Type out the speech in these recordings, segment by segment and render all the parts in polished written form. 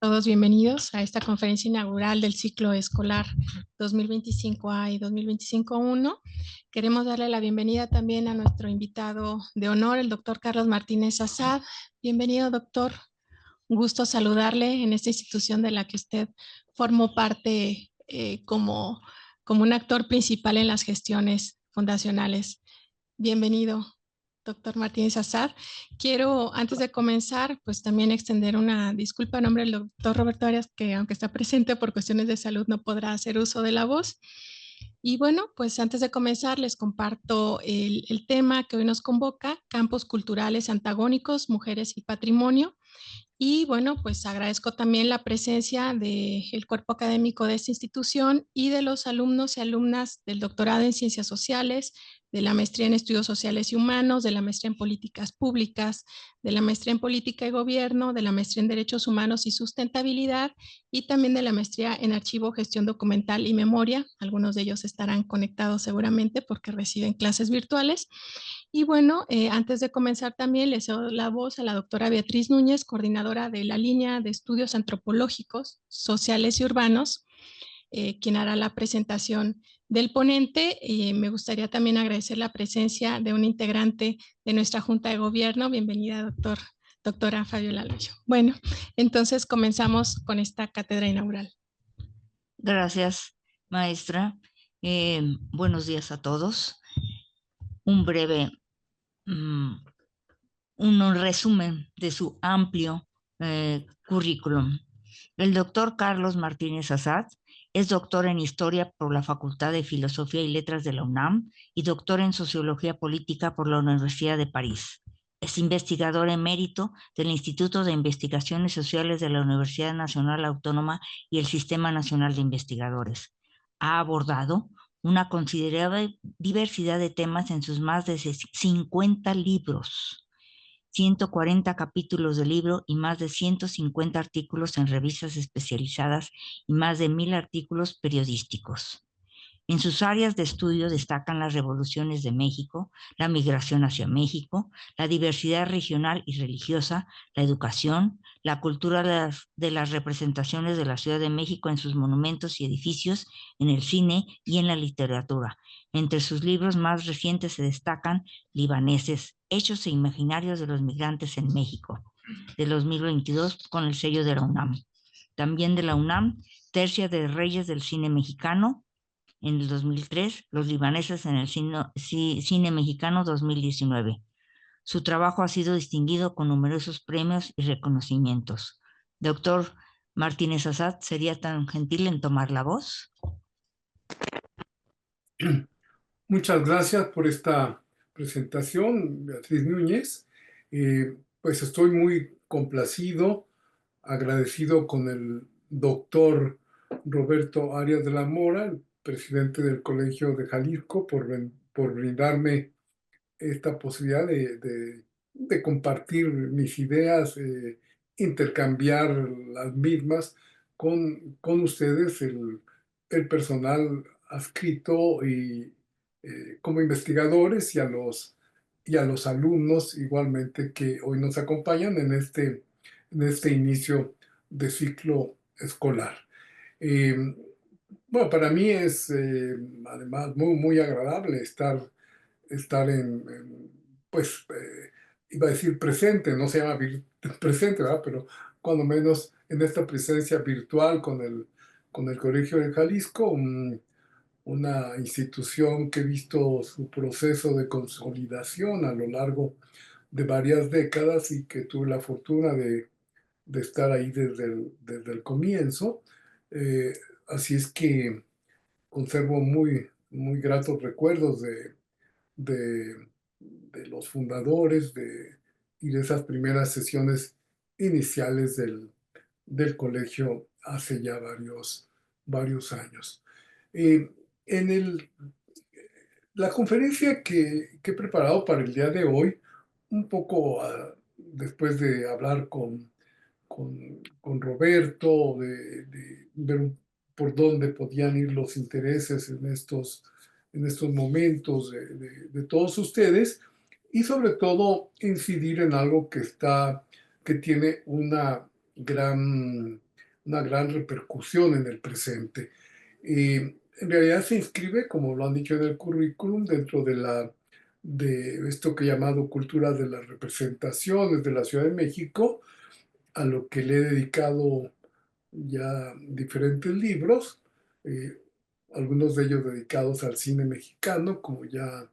Todos bienvenidos a esta conferencia inaugural del ciclo escolar 2025A y 2025-1. Queremos darle la bienvenida también a nuestro invitado de honor, el doctor Carlos Martínez Assad. Bienvenido, doctor. Un gusto saludarle en esta institución de la que usted formó parte como un actor principal en las gestiones fundacionales. Bienvenido, doctor Martínez Assad. Quiero, antes de comenzar, pues también extender una disculpa en nombre del doctor Roberto Arias, que aunque está presente por cuestiones de salud, no podrá hacer uso de la voz. Y bueno, pues antes de comenzar, les comparto el tema que hoy nos convoca: campos culturales antagónicos, mujeres y patrimonio. Y bueno, pues agradezco también la presencia del cuerpo académico de esta institución y de los alumnos y alumnas del doctorado en Ciencias Sociales, de la maestría en Estudios Sociales y Humanos, de la maestría en Políticas Públicas, de la maestría en Política y Gobierno, de la maestría en Derechos Humanos y Sustentabilidad y también de la maestría en Archivo, Gestión Documental y Memoria. Algunos de ellos estarán conectados seguramente porque reciben clases virtuales. Y bueno, antes de comenzar también le cedo la voz a la doctora Beatriz Núñez, coordinadora de la línea de estudios antropológicos, sociales y urbanos, quien hará la presentación del ponente. Me gustaría también agradecer la presencia de un integrante de nuestra Junta de Gobierno. Bienvenida, doctora Fabiola Loyo. Bueno, entonces comenzamos con esta cátedra inaugural. Gracias, maestra. Buenos días a todos. Un breve un resumen de su amplio currículum. El doctor Carlos Martínez Assad es doctor en Historia por la Facultad de Filosofía y Letras de la UNAM y doctor en Sociología Política por la Universidad de París. Es investigador emérito del Instituto de Investigaciones Sociales de la Universidad Nacional Autónoma y el Sistema Nacional de Investigadores. Ha abordado una considerable diversidad de temas en sus más de 50 libros, 140 capítulos de libro y más de 150 artículos en revistas especializadas y más de 1000 artículos periodísticos. En sus áreas de estudio destacan las revoluciones de México, la migración hacia México, la diversidad regional y religiosa, la educación, la cultura de las representaciones de la Ciudad de México en sus monumentos y edificios, en el cine y en la literatura. Entre sus libros más recientes se destacan Libaneses, Hechos e Imaginarios de los Migrantes en México, de 2022, con el sello de la UNAM. También de la UNAM, Tercia de Reyes del Cine Mexicano, en el 2003, Los Libaneses en el cine mexicano 2019. Su trabajo ha sido distinguido con numerosos premios y reconocimientos. Doctor Martínez Assad, ¿sería tan gentil en tomar la voz? Muchas gracias por esta presentación, Beatriz Núñez. Pues estoy muy complacido, agradecido con el doctor Roberto Arias de la Mora, el presidente del Colegio de Jalisco, por brindarme esta posibilidad de compartir mis ideas, intercambiar las mismas con ustedes, el personal adscrito y como investigadores y a los alumnos igualmente que hoy nos acompañan en este inicio de ciclo escolar. Bueno, para mí es además muy agradable estar pues, iba a decir presente, no se llama presente, ¿verdad? Pero cuando menos en esta presencia virtual con el Colegio de Jalisco, una institución que he visto su proceso de consolidación a lo largo de varias décadas y que tuve la fortuna de estar ahí desde el comienzo. Así es que conservo muy gratos recuerdos de, de los fundadores y de esas primeras sesiones iniciales del colegio hace ya varios años. Eh, en la conferencia que he preparado para el día de hoy, un poco después de hablar con Roberto, de ver por dónde podían ir los intereses en estos momentos de todos ustedes, y sobre todo incidir en algo que tiene una gran una gran repercusión en el presente. En realidad se inscribe, como lo han dicho en el currículum, dentro de esto que he llamado cultura de las representaciones de la Ciudad de México, a lo que le he dedicado ya diferentes libros, eh, algunos de ellos dedicados al cine mexicano, como ya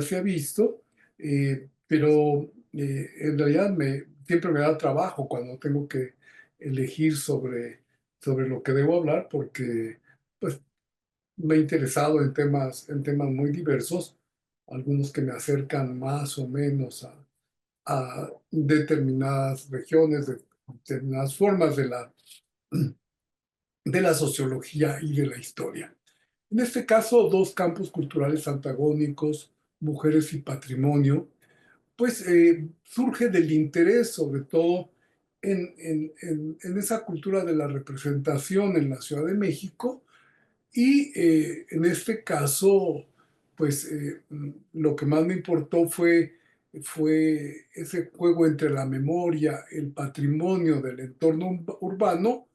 se ha visto, pero en realidad siempre me da trabajo cuando tengo que elegir sobre lo que debo hablar, porque pues, me he interesado en temas muy diversos, algunos que me acercan más o menos a determinadas regiones, determinadas formas de la sociología y de la historia. En este caso, dos campos culturales antagónicos, mujeres y patrimonio, pues surge del interés sobre todo en esa cultura de la representación en la Ciudad de México y en este caso, pues lo que más me importó fue ese juego entre la memoria, el patrimonio del entorno urbano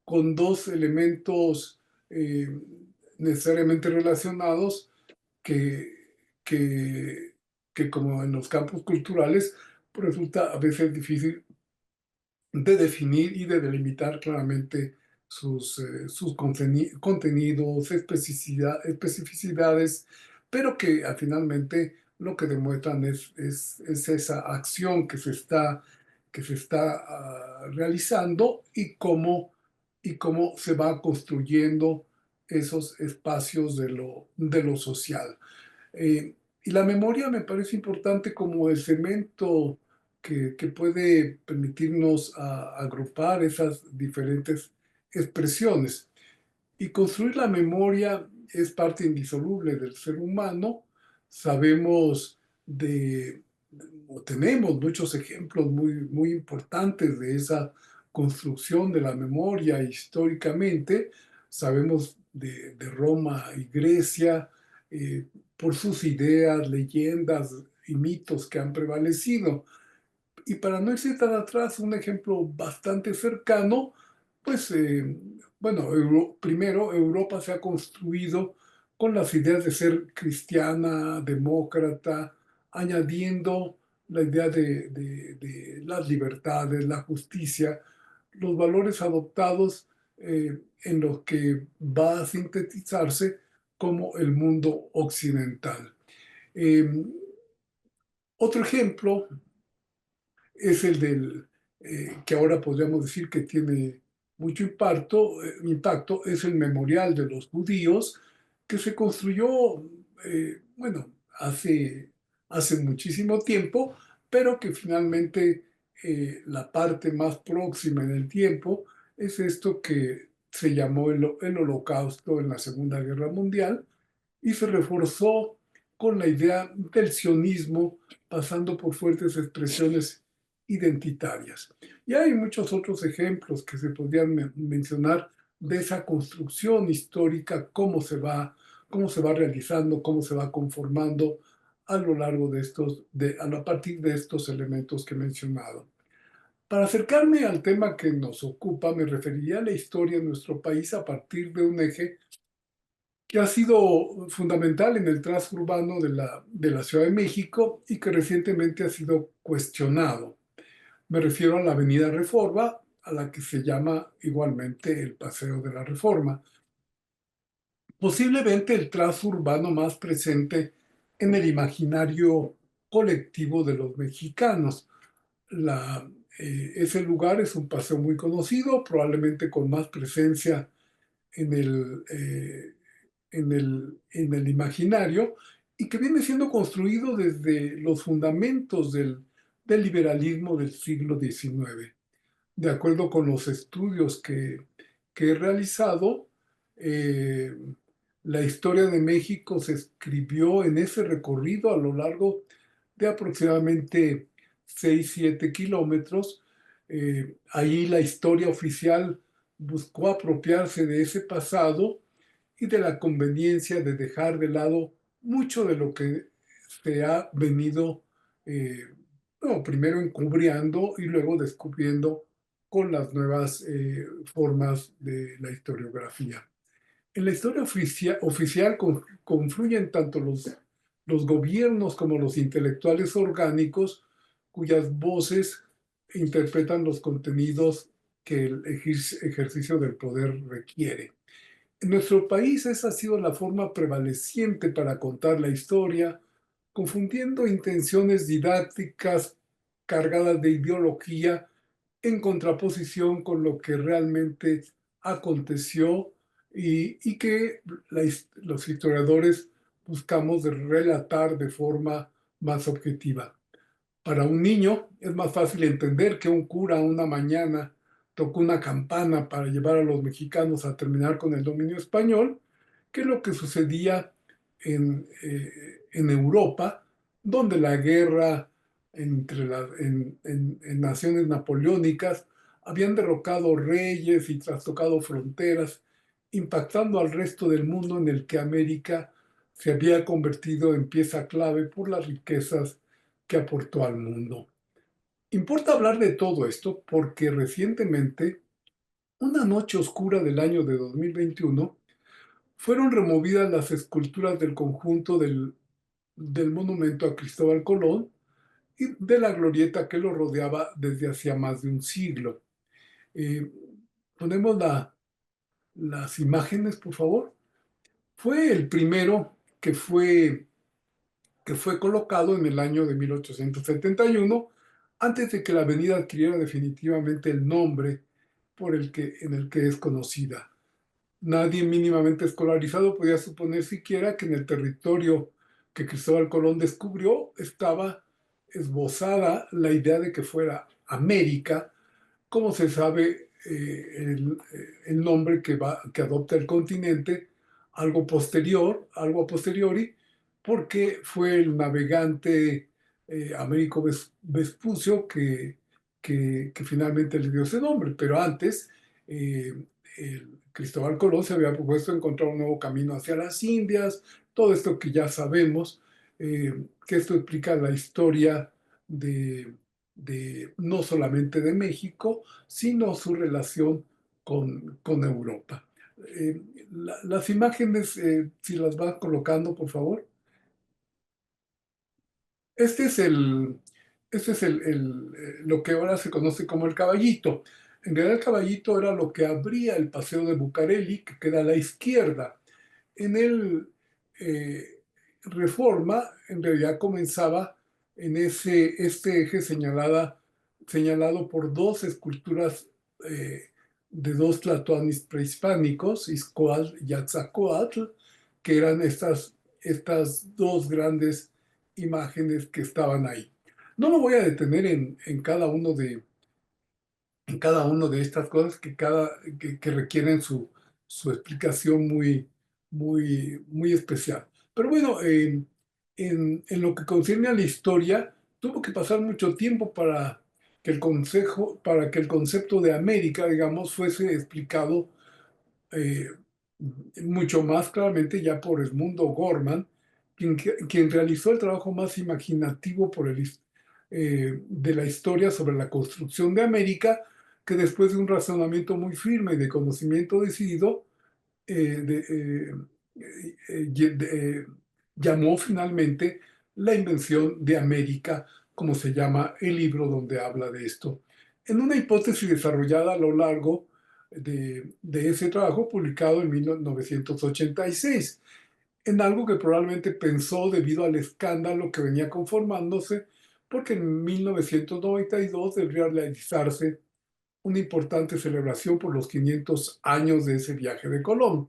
con dos elementos eh, necesariamente relacionados que, que, que, como en los campos culturales, pues resulta a veces difícil de definir y de delimitar claramente sus contenidos, especificidades, pero que finalmente lo que demuestran es esa acción que se está realizando y cómo se va construyendo esos espacios de lo social. Y la memoria me parece importante como el cemento que puede permitirnos agrupar esas diferentes expresiones. Y construir la memoria es parte indisoluble del ser humano. Sabemos o tenemos muchos ejemplos muy importantes de esa construcción de la memoria históricamente. Sabemos de Roma y Grecia, eh, por sus ideas, leyendas y mitos que han prevalecido. Y para no irse tan atrás, un ejemplo bastante cercano, pues, bueno, primero Europa se ha construido con las ideas de ser cristiana, demócrata, añadiendo la idea de las libertades, la justicia, los valores adoptados en los que va a sintetizarse como el mundo occidental. Eh, Otro ejemplo es el que ahora podríamos decir que tiene mucho impacto, es el memorial de los judíos, que se construyó, bueno, hace muchísimo tiempo, pero que finalmente la parte más próxima en el tiempo es esto que se llamó el Holocausto en la Segunda Guerra Mundial, y se reforzó con la idea del sionismo, pasando por fuertes expresiones identitarias. Y hay muchos otros ejemplos que se podrían mencionar de esa construcción histórica, cómo se va realizando, cómo se va conformando a lo largo a partir de estos elementos que he mencionado. Para acercarme al tema que nos ocupa, me referiría a la historia de nuestro país a partir de un eje que ha sido fundamental en el tránsito urbano de la Ciudad de México y que recientemente ha sido cuestionado. Me refiero a la Avenida Reforma, a la que se llama igualmente el Paseo de la Reforma. Posiblemente el tránsito urbano más presente en el imaginario colectivo de los mexicanos. Ese lugar es un paseo muy conocido, probablemente con más presencia en en el imaginario y que viene siendo construido desde los fundamentos del liberalismo del siglo XIX. De acuerdo con los estudios que he realizado, eh, la historia de México se escribió en ese recorrido a lo largo de aproximadamente 6 7 kilómetros. Ahí la historia oficial buscó apropiarse de ese pasado y de la conveniencia de dejar de lado mucho de lo que se ha venido, bueno, primero encubriendo y luego descubriendo con las nuevas formas de la historiografía. En la historia oficial confluyen tanto los gobiernos como los intelectuales orgánicos cuyas voces interpretan los contenidos que el ejercicio del poder requiere. En nuestro país esa ha sido la forma prevaleciente para contar la historia, confundiendo intenciones didácticas cargadas de ideología en contraposición con lo que realmente aconteció y que los historiadores buscamos de relatar de forma más objetiva. Para un niño es más fácil entender que un cura una mañana tocó una campana para llevar a los mexicanos a terminar con el dominio español que lo que sucedía en Europa, donde la guerra en naciones napoleónicas habían derrocado reyes y trastocado fronteras, impactando al resto del mundo en el que América se había convertido en pieza clave por las riquezas que aportó al mundo. Importa hablar de todo esto porque recientemente, una noche oscura del año de 2021, fueron removidas las esculturas del conjunto del monumento a Cristóbal Colón y de la glorieta que lo rodeaba desde hacía más de un siglo. Eh, Ponemos las imágenes, por favor. Fue el primero que fue colocado en el año de 1871, antes de que la avenida adquiriera definitivamente el nombre en el que es conocida. Nadie mínimamente escolarizado podía suponer siquiera que en el territorio que Cristóbal Colón descubrió estaba esbozada la idea de que fuera América, como se sabe el nombre que adopta el continente, algo a posteriori, porque fue el navegante Américo Vespucio que finalmente le dio ese nombre, pero antes Cristóbal Colón se había propuesto encontrar un nuevo camino hacia las Indias, todo esto que ya sabemos, que esto explica la historia no solamente de México, sino su relación con Europa. Las imágenes, si las van colocando, por favor. Este es lo que ahora se conoce como el Caballito. En realidad el Caballito era lo que abría el Paseo de Bucareli, que queda a la izquierda. En el Reforma, en realidad comenzaba en este eje señalado por dos esculturas de dos tlatoanis prehispánicos, Izcoatl y Atzacoatl, que eran estas dos grandes imágenes que estaban ahí. No me voy a detener en cada uno de estas cosas que requieren su explicación muy especial. Pero bueno, en lo que concierne a la historia, tuvo que pasar mucho tiempo para que el concepto de América, digamos, fuese explicado eh, mucho más claramente ya por Edmundo Gorman, quien realizó el trabajo más imaginativo de la historia sobre la construcción de América, que después de un razonamiento muy firme y de conocimiento decidido, eh, de, eh, llamó finalmente la invención de América, como se llama el libro donde habla de esto. En una hipótesis desarrollada a lo largo de ese trabajo publicado en 1986, en algo que probablemente pensó debido al escándalo que venía conformándose, porque en 1992 debería realizarse una importante celebración por los 500 años de ese viaje de Colón.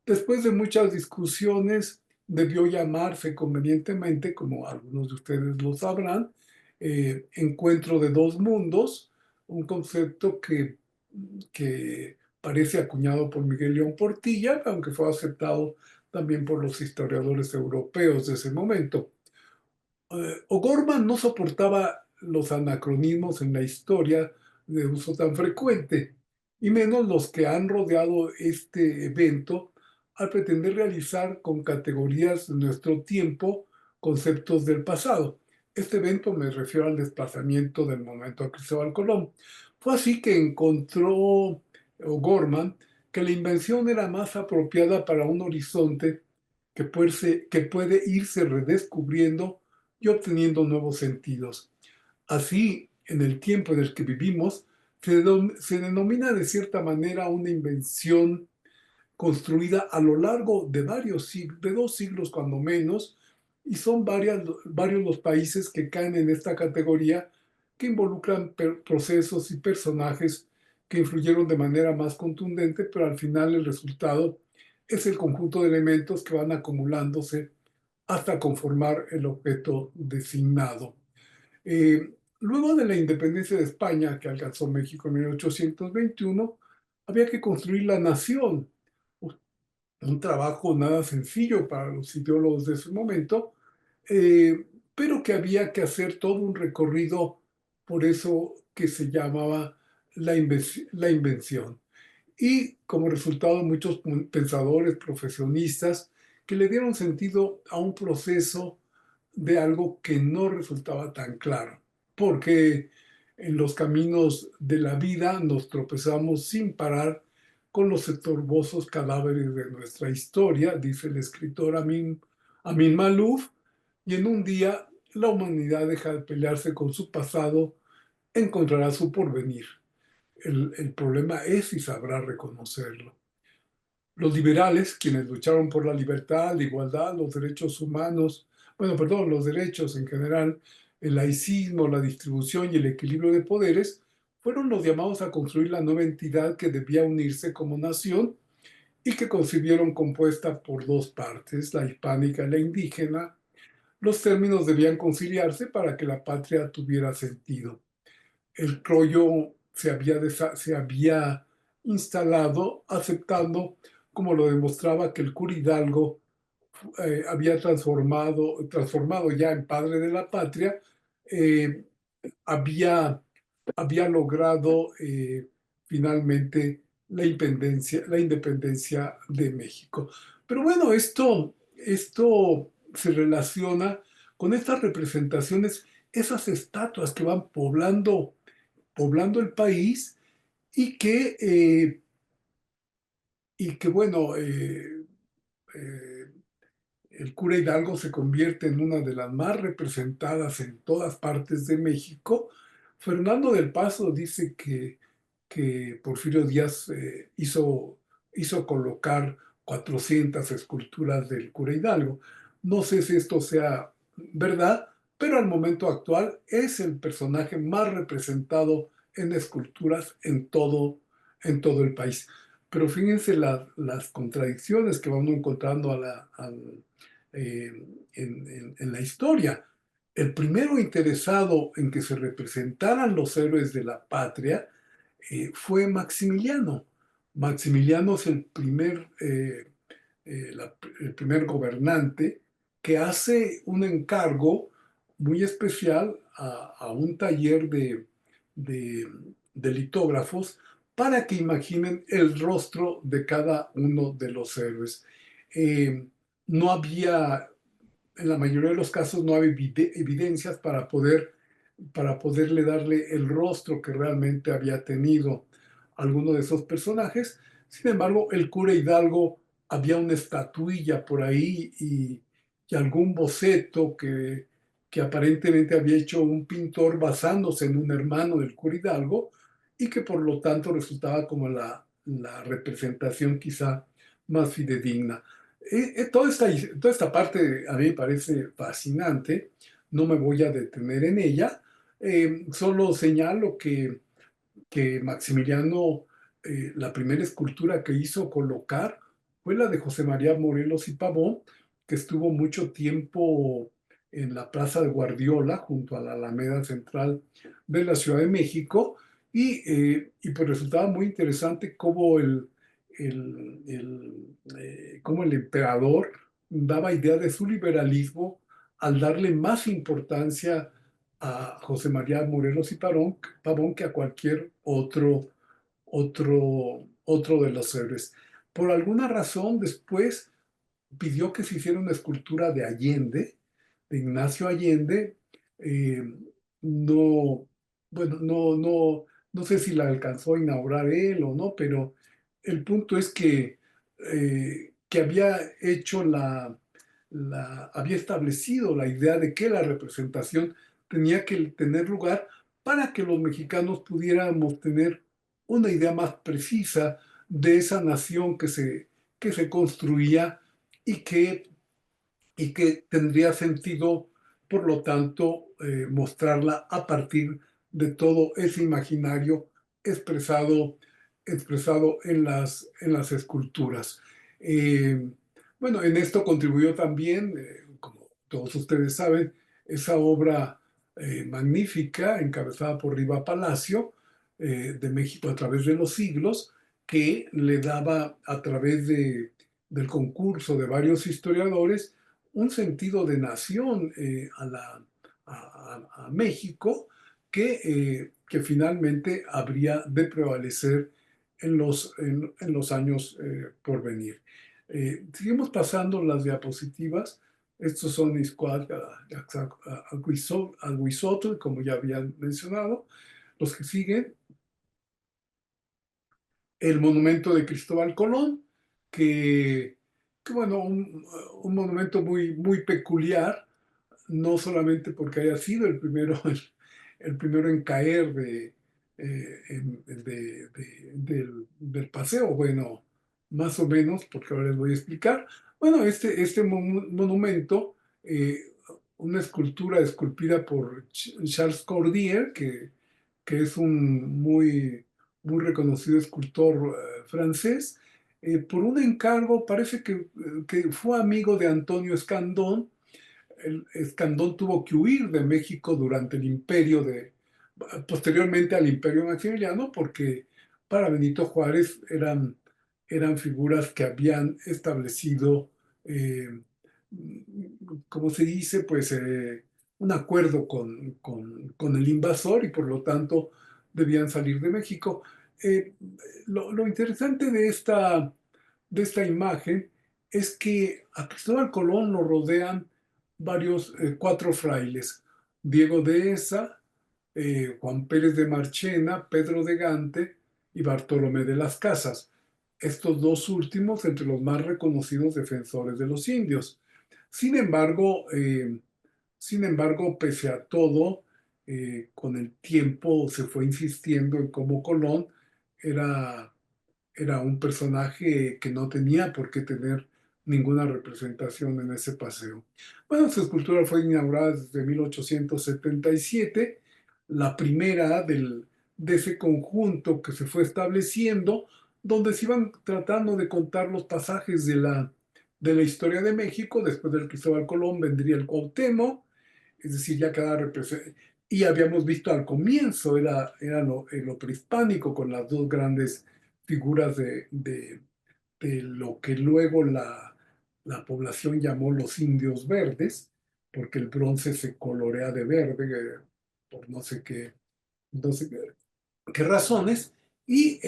Después de muchas discusiones, debió llamarse convenientemente, como algunos de ustedes lo sabrán, Encuentro de dos mundos, un concepto que parece acuñado por Miguel León Portilla, aunque fue aceptado también por los historiadores europeos de ese momento. O'Gorman no soportaba los anacronismos en la historia de uso tan frecuente, y menos los que han rodeado este evento al pretender realizar con categorías de nuestro tiempo conceptos del pasado. Este evento me refiero al desplazamiento del monumento a Cristóbal Colón. Fue así que encontró O'Gorman que la invención era más apropiada para un horizonte que puede irse redescubriendo y obteniendo nuevos sentidos. Así, en el tiempo en el que vivimos, se denomina de cierta manera una invención construida a lo largo de de 2 siglos cuando menos, y son varios los países que caen en esta categoría, que involucran procesos y personajes que influyeron de manera más contundente, pero al final el resultado es el conjunto de elementos que van acumulándose hasta conformar el objeto designado. Luego de la independencia de España, que alcanzó México en 1821, había que construir la nación, un trabajo nada sencillo para los ideólogos de ese momento, eh, pero que había que hacer todo un recorrido por eso que se llamaba la invención. Y como resultado, muchos pensadores, profesionistas, que le dieron sentido a un proceso de algo que no resultaba tan claro, porque en los caminos de la vida nos tropezamos sin parar con los estorbosos cadáveres de nuestra historia, dice el escritor Amin Malouf, y en un día la humanidad deja de pelearse con su pasado, encontrará su porvenir. El problema es si sabrá reconocerlo. Los liberales, quienes lucharon por la libertad, la igualdad, los derechos humanos, los derechos en general, el laicismo, la distribución y el equilibrio de poderes, fueron los llamados a construir la nueva entidad que debía unirse como nación y que concibieron compuesta por dos partes, la hispánica y la indígena. Los términos debían conciliarse para que la patria tuviera sentido. El Croyo se había instalado aceptando, como lo demostraba, que el cura Hidalgo había transformado ya en padre de la patria, eh, había logrado finalmente la independencia de México. Pero bueno, esto se relaciona con estas representaciones, esas estatuas que van poblando el país y que bueno, eh, el cura Hidalgo se convierte en una de las más representadas en todas partes de México. Fernando del Paso dice que Porfirio Díaz hizo colocar 400 esculturas del cura Hidalgo. No sé si esto sea verdad, pero al momento actual es el personaje más representado en esculturas en todo el país. Pero fíjense las contradicciones que vamos encontrando eh, en la historia. El primero interesado en que se representaran los héroes de la patria fue Maximiliano. Maximiliano es el primer gobernante que hace un encargo muy especial a un taller de, de litógrafos para que imaginen el rostro de cada uno de los héroes. Eh, no había, en la mayoría de los casos, no había evidencias para poderle darle el rostro que realmente había tenido alguno de esos personajes. Sin embargo, el cura Hidalgo, había una estatuilla por ahí y algún boceto que aparentemente había hecho un pintor basándose en un hermano del cura Hidalgo y que por lo tanto resultaba como la representación quizá más fidedigna. Toda esta parte a mí me parece fascinante, no me voy a detener en ella, solo señalo que Maximiliano, la primera escultura que hizo colocar fue la de José María Morelos y Pavón, que estuvo mucho tiempo en la Plaza de Guardiola, junto a la Alameda Central de la Ciudad de México, y pues resultaba muy interesante cómo el emperador daba idea de su liberalismo al darle más importancia a José María Morelos y Pavón que a cualquier otro de los héroes. Por alguna razón, después pidió que se hiciera una escultura de Allende, de Ignacio Allende. No, bueno, no sé si la alcanzó a inaugurar él o no, pero el punto es que había hecho había establecido la idea de que la representación tenía que tener lugar para que los mexicanos pudiéramos tener una idea más precisa de esa nación que se construía y que tendría sentido, por lo tanto, mostrarla a partir de todo ese imaginario expresado, expresado en las esculturas. Eh, bueno, en esto contribuyó también, como todos ustedes saben, esa obra magnífica encabezada por Riva Palacio, de México a través de los siglos, que le daba a través del concurso de varios historiadores un sentido de nación a México que finalmente habría de prevalecer en los años por venir. Seguimos pasando las diapositivas. Estos son Izcóatl, como ya había mencionado. Los que siguen, el monumento de Cristóbal Colón, que bueno, un monumento muy peculiar, no solamente porque haya sido el primero, el primero en caer del paseo, bueno, más o menos, porque ahora les voy a explicar. Bueno, este monumento, una escultura esculpida por Charles Cordier, que es un muy reconocido escultor francés, por un encargo, parece que fue amigo de Antonio Escandón. Escandón tuvo que huir de México durante el posteriormente al imperio Maximiliano, porque para Benito Juárez eran figuras que habían establecido, eh, como se dice, pues un acuerdo con el invasor y por lo tanto debían salir de México. Eh, lo interesante de esta imagen es que a Cristóbal Colón lo rodean cuatro frailes: Diego de Esa, Juan Pérez de Marchena, Pedro de Gante y Bartolomé de las Casas. Estos dos últimos entre los más reconocidos defensores de los indios. Sin embargo, pese a todo, con el tiempo se fue insistiendo en cómo Colón era era un personaje que no tenía por qué tener ninguna representación en ese paseo. Bueno, su escultura fue inaugurada desde 1877, la primera de ese conjunto que se fue estableciendo, donde se iban tratando de contar los pasajes de la historia de México. Después del Cristóbal Colón vendría el Cuauhtémoc, es decir, ya cada representación. Y habíamos visto al comienzo, era lo prehispánico, con las dos grandes figuras de lo que luego la población llamó los indios verdes, porque el bronce se colorea de verde por no sé qué razones, y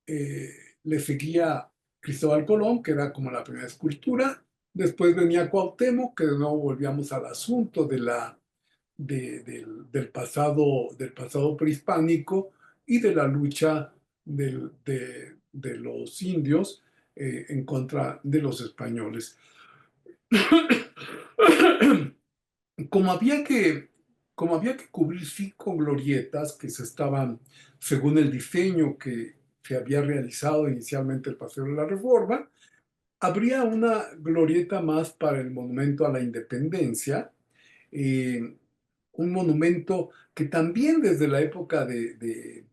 eh, le seguía Cristóbal Colón, que era como la primera escultura. Después venía Cuauhtémoc, que de nuevo volvíamos al asunto del pasado prehispánico y de la lucha de los indios en contra de los españoles. Como había que, como había que cubrir 5 glorietas que se estaban, según el diseño que se había realizado inicialmente el Paseo de la Reforma, habría una glorieta más para el Monumento a la Independencia, eh, un monumento que también desde la época de-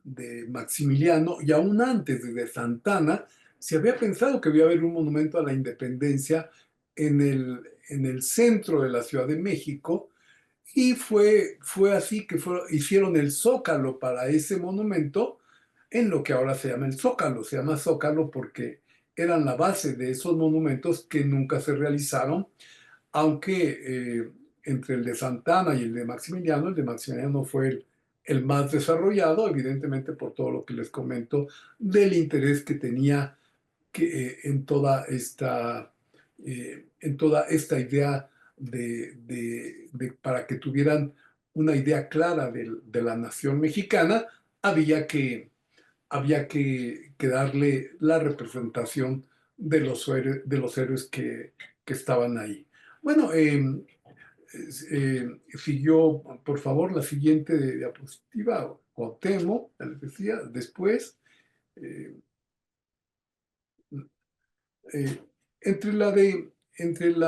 de Maximiliano y aún antes, desde Santana, se había pensado que había haber un monumento a la independencia en el centro de la Ciudad de México, y fue así que hicieron el Zócalo para ese monumento, en lo que ahora se llama el Zócalo. Se llama Zócalo porque eran la base de esos monumentos que nunca se realizaron, aunque entre el de Santana y el de Maximiliano fue el más desarrollado, evidentemente por todo lo que les comento del interés que tenía en toda esta idea para que tuvieran una idea clara de la nación mexicana, había que, que darle la representación de los héroes que estaban ahí. Bueno, siguió, por favor, la siguiente diapositiva, Cuauhtémoc, les decía, después. eh, eh, entre la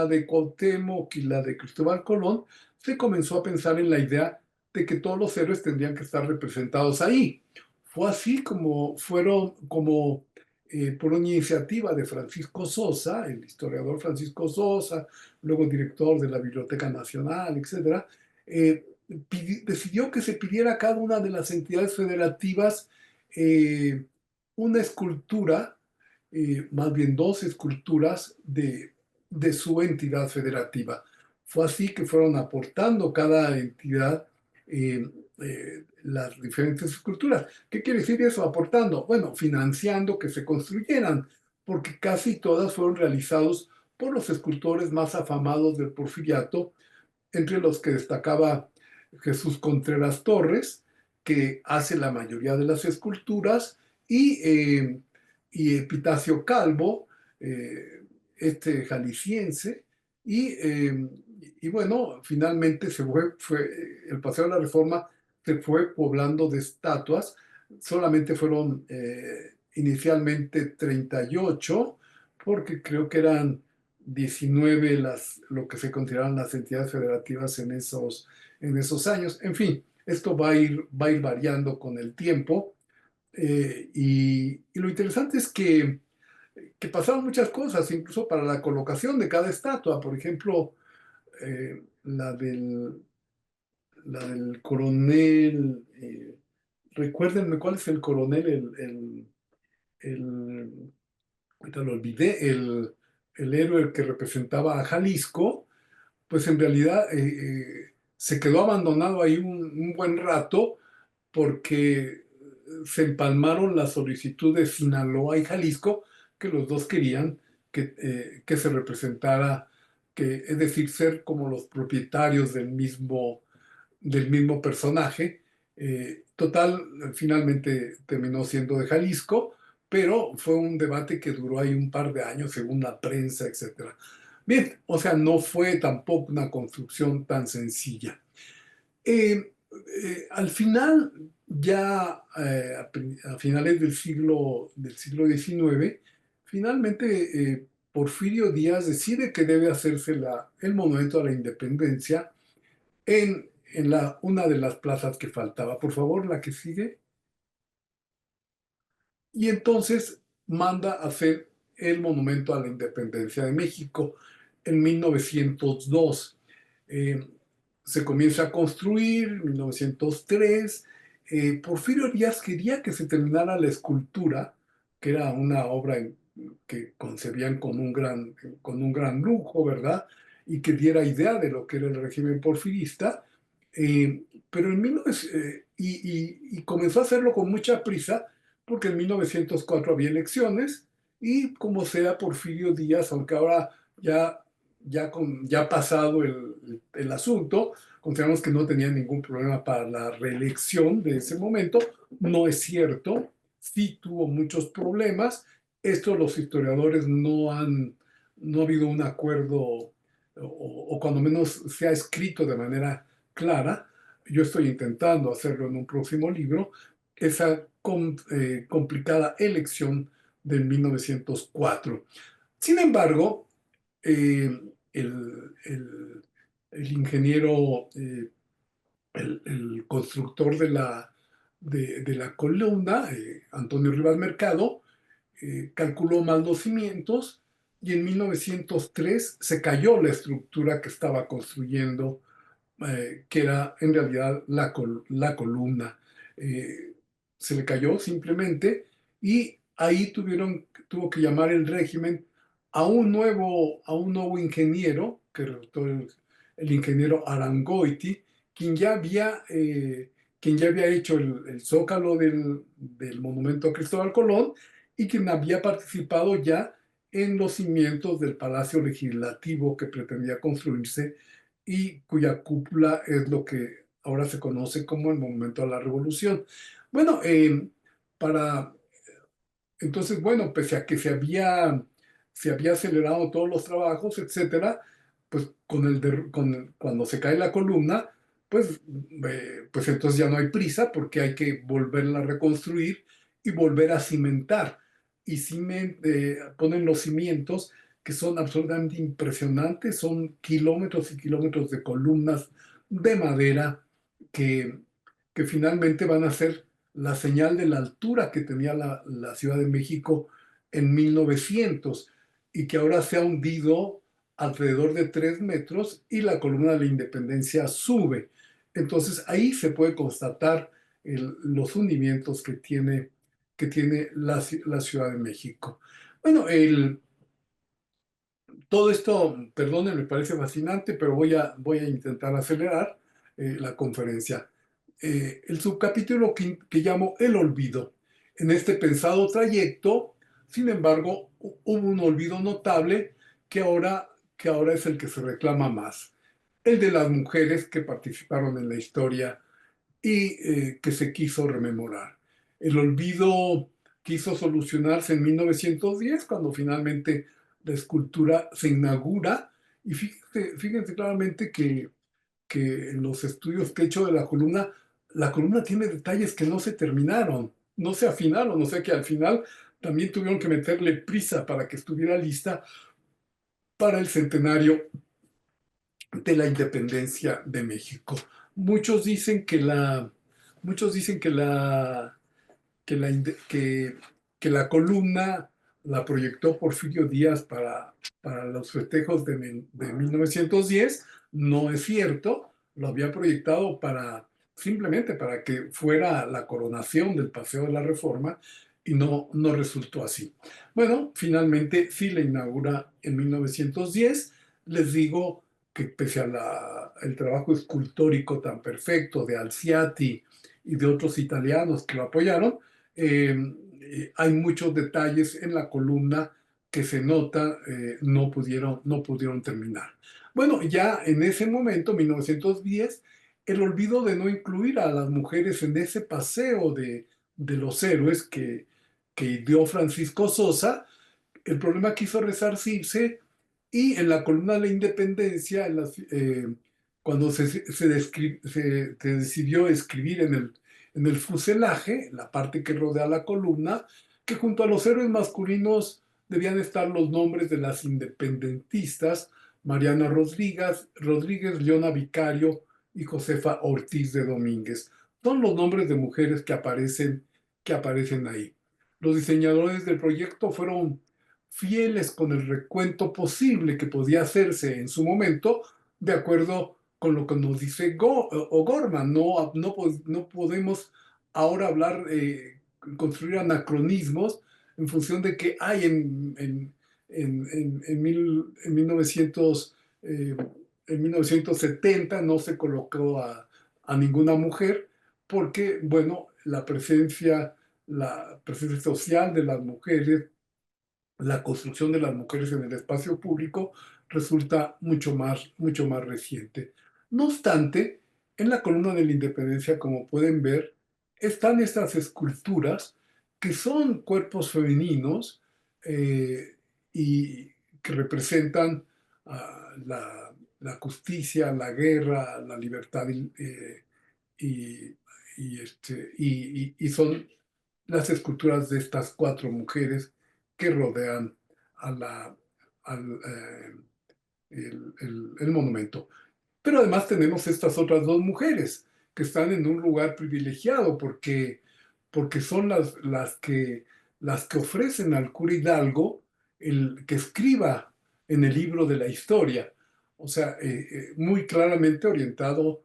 de Cuauhtémoc y la de Cristóbal Colón, se comenzó a pensar en la idea de que todos los héroes tendrían que estar representados ahí. Fue así como por una iniciativa de Francisco Sosa, el historiador Francisco Sosa, luego director de la Biblioteca Nacional, etc., decidió que se pidiera a cada una de las entidades federativas una escultura, más bien dos esculturas de su entidad federativa. Fue así que fueron aportando cada entidad las diferentes esculturas. ¿Qué quiere decir eso? Aportando, bueno, financiando que se construyeran, porque casi todas fueron realizadas por los escultores más afamados del Porfiriato, entre los que destacaba Jesús Contreras Torres, que hace la mayoría de las esculturas, y Epitacio Calvo, este jalisciense, y bueno, finalmente el Paseo de la Reforma se fue poblando de estatuas. Solamente fueron inicialmente 38, porque creo que eran 19 lo que se consideraban las entidades federativas en esos años. En fin, esto va a ir variando con el tiempo. Y lo interesante es que pasaron muchas cosas, incluso para la colocación de cada estatua. Por ejemplo, la del coronel, recuérdenme cuál es el coronel, ahorita lo olvidé, el héroe que representaba a Jalisco. Pues en realidad se quedó abandonado ahí un buen rato, porque se empalmaron la solicitud de Sinaloa y Jalisco, que los dos querían que se representara, es decir, ser como los propietarios del mismo personaje. Total, finalmente terminó siendo de Jalisco, pero fue un debate que duró ahí un par de años según la prensa, etc. Bien, o sea, no fue tampoco una construcción tan sencilla. Al final, ya a finales del siglo XIX, finalmente Porfirio Díaz decide que debe hacerse el monumento a la independencia en una de las plazas que faltaba. Por favor, la que sigue. Y entonces manda hacer el monumento a la independencia de México en 1902. Eh, Se comienza a construir en 1903. Porfirio Díaz quería que se terminara la escultura, que era una obra que concebían con un gran lujo, ¿verdad? Y que diera idea de lo que era el régimen porfirista. Pero en 1900, y comenzó a hacerlo con mucha prisa, porque en 1904 había elecciones, y como sea Porfirio Díaz, aunque ahora ya pasado el asunto, consideramos que no tenía ningún problema para la reelección de ese momento. No es cierto, sí tuvo muchos problemas. Esto los historiadores no ha habido un acuerdo, o cuando menos se ha escrito de manera clara. Yo estoy intentando hacerlo en un próximo libro, esa complicada elección del 1904. Sin embargo, eh, el ingeniero, el constructor de la columna, Antonio Rivas Mercado, calculó mal los cimientos, y en 1903 se cayó la estructura que estaba construyendo, que era en realidad la columna. Eh, Se le cayó simplemente, y ahí tuvo que llamar el régimen a un nuevo ingeniero, que resultó el ingeniero Arangoiti, quien ya había hecho el zócalo del monumento a Cristóbal Colón, y quien había participado ya en los cimientos del Palacio Legislativo que pretendía construirse, y cuya cúpula es lo que ahora se conoce como el Monumento a la Revolución. Bueno, para entonces, bueno, pese a que se había acelerado todos los trabajos, etcétera, pues cuando se cae la columna, pues, pues entonces ya no hay prisa porque hay que volverla a reconstruir y volver a cimentar. Y ponen los cimientos que son absolutamente impresionantes, son kilómetros y kilómetros de columnas de madera que, que finalmente van a ser la señal de la altura que tenía la Ciudad de México en 1900 y que ahora se ha hundido alrededor de 3 metros y la columna de la Independencia sube. Entonces ahí se puede constatar los hundimientos que tiene la Ciudad de México. Bueno, todo esto, perdone, me parece fascinante, pero voy a intentar acelerar la conferencia. El subcapítulo que llamo El olvido. En este pensado trayecto, sin embargo, hubo un olvido notable que ahora es el que se reclama más. El de las mujeres que participaron en la historia y que se quiso rememorar. El olvido quiso solucionarse en 1910, cuando finalmente la escultura se inaugura. Y fíjense claramente que en los estudios que he hecho de la columna tiene detalles que no se terminaron, no se afinaron, o sea que al final también tuvieron que meterle prisa para que estuviera lista para el centenario de la independencia de México. Muchos dicen que muchos dicen que la, que la columna la proyectó Porfirio Díaz para los festejos de 1910. No es cierto, lo había proyectado simplemente para que fuera la coronación del Paseo de la Reforma y no resultó así. Bueno, finalmente sí la inaugura en 1910. Les digo que pese el trabajo escultórico tan perfecto de Alciati y de otros italianos que lo apoyaron, hay muchos detalles en la columna que se nota no pudieron terminar. Bueno, ya en ese momento, 1910, el olvido de no incluir a las mujeres en ese paseo de los héroes que dio Francisco Sosa, el problema quiso resarcirse y en la columna de la Independencia, cuando se decidió escribir en el fuselaje, la parte que rodea la columna, que junto a los héroes masculinos debían estar los nombres de las independentistas, Mariana Rodríguez, Leona Vicario y Josefa Ortiz de Domínguez. Son los nombres de mujeres que aparecen ahí. Los diseñadores del proyecto fueron fieles con el recuento posible que podía hacerse en su momento, de acuerdo con lo que nos dice O'Gorman. No podemos ahora construir anacronismos en función de que hay en 1970 no se colocó a ninguna mujer porque, bueno, la presencia social de las mujeres, la construcción de las mujeres en el espacio público resulta mucho más reciente. No obstante, en la columna de la Independencia, como pueden ver, están estas esculturas que son cuerpos femeninos y que representan la justicia, la guerra, la libertad y, y son las esculturas de estas 4 mujeres que rodean a el monumento. Pero además tenemos estas otras 2 mujeres que están en un lugar privilegiado porque son las que ofrecen al cura Hidalgo el que escriba en el libro de la historia. O sea, muy claramente orientado,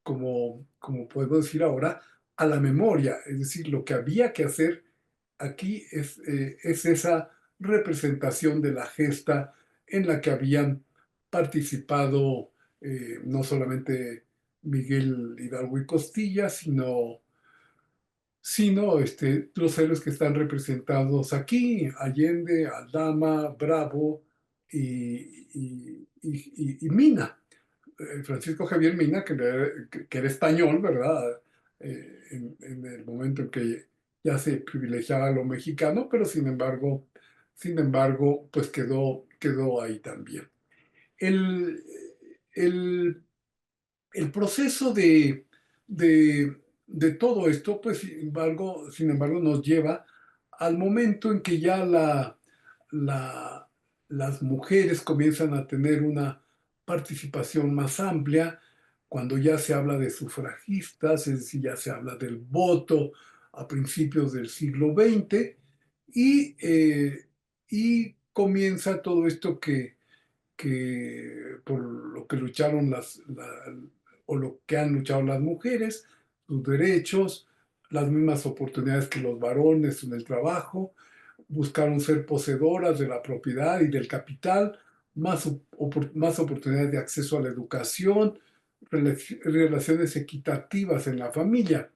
como podemos decir ahora, a la memoria. Es decir, lo que había que hacer aquí es esa representación de la gesta en la que habían participado no solamente Miguel Hidalgo y Costilla, sino los héroes que están representados aquí, Allende, Aldama, Bravo y Mina. Francisco Javier Mina, que era español, ¿verdad? En el momento en que ya se privilegiaba lo mexicano, pero sin embargo, pues quedó ahí también. El, el, el proceso de todo esto, pues sin embargo, nos lleva al momento en que ya la- las mujeres comienzan a tener una participación más amplia, cuando ya se habla de sufragistas, es decir, ya se habla del voto a principios del siglo XX, y comienza todo esto que por lo que lucharon o lo que han luchado las mujeres, sus derechos, las mismas oportunidades que los varones en el trabajo, buscaron ser poseedoras de la propiedad y del capital, más oportunidades de acceso a la educación, relaciones equitativas en la familia.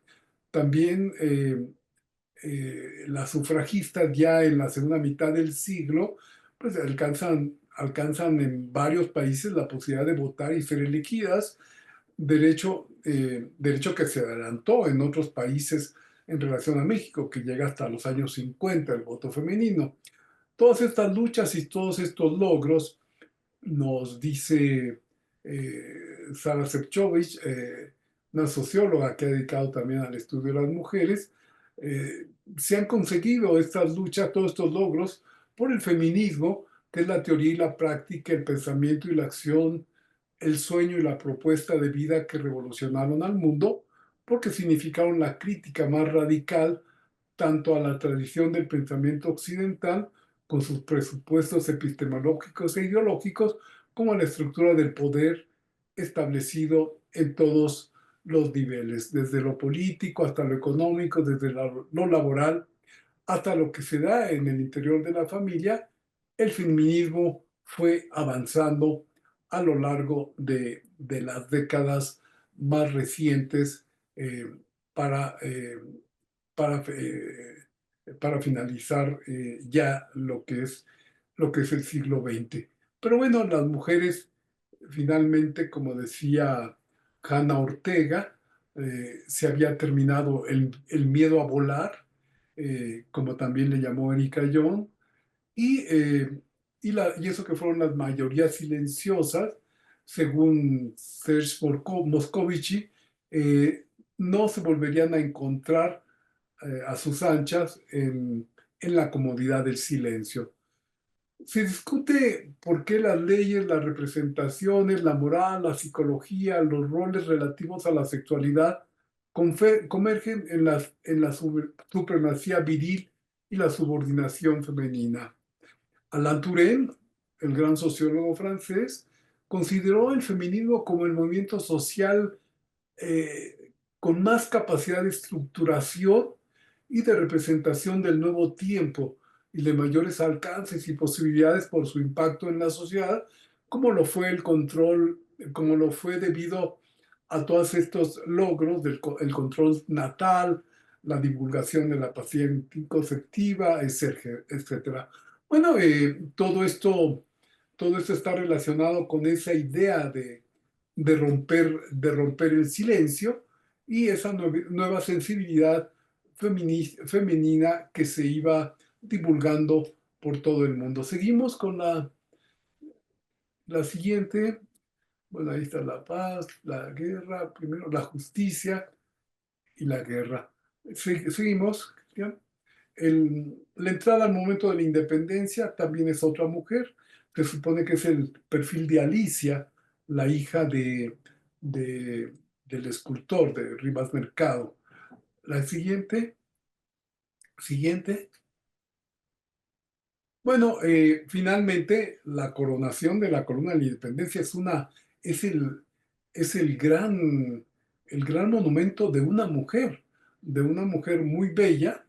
También las sufragistas ya en la segunda mitad del siglo, pues alcanzan en varios países la posibilidad de votar y ser elegidas, derecho que se adelantó en otros países en relación a México, que llega hasta los años 50 el voto femenino. Todas estas luchas y todos estos logros, nos dice Sara Sefcovic, una socióloga que ha dedicado también al estudio de las mujeres, se han conseguido estas luchas, todos estos logros, por el feminismo, que es la teoría y la práctica, el pensamiento y la acción, el sueño y la propuesta de vida que revolucionaron al mundo, porque significaron la crítica más radical tanto a la tradición del pensamiento occidental, con sus presupuestos epistemológicos e ideológicos, como a la estructura del poder establecido en todos los niveles, desde lo político hasta lo económico, desde lo laboral hasta lo que se da en el interior de la familia. El feminismo fue avanzando a lo largo de las décadas más recientes, eh, para, eh, para, para finalizar ya lo que es el siglo XX. Pero bueno, las mujeres finalmente, como decía Hannah Ortega, se había terminado el miedo a volar, como también le llamó Erika Young, y, eh, y eso que fueron las mayorías silenciosas, según Serge Moscovici, eh, no se volverían a encontrar a sus anchas en la comodidad del silencio. Se discute por qué las leyes, las representaciones, la moral, la psicología, los roles relativos a la sexualidad convergen en la supremacía viril y la subordinación femenina. Alain Touraine, el gran sociólogo francés, consideró el feminismo como el movimiento social con más capacidad de estructuración y de representación del nuevo tiempo y de mayores alcances y posibilidades por su impacto en la sociedad, como lo fue el control, como lo fue debido a todos estos logros el control natal, la divulgación de la pastilla anticonceptiva, etcétera. Bueno, todo esto está relacionado con esa idea de romper el silencio y esa nueva sensibilidad femenina que se iba divulgando por todo el mundo. Seguimos con la siguiente. Bueno, ahí está la paz, la guerra, primero la justicia y la guerra. Seguimos, Cristian. La entrada al momento de la independencia también es otra mujer. Se supone que es el perfil de Alicia, la hija de- del escultor de Rivas Mercado. La siguiente. Bueno, finalmente la coronación de la corona de la independencia es el, es el gran monumento de una mujer muy bella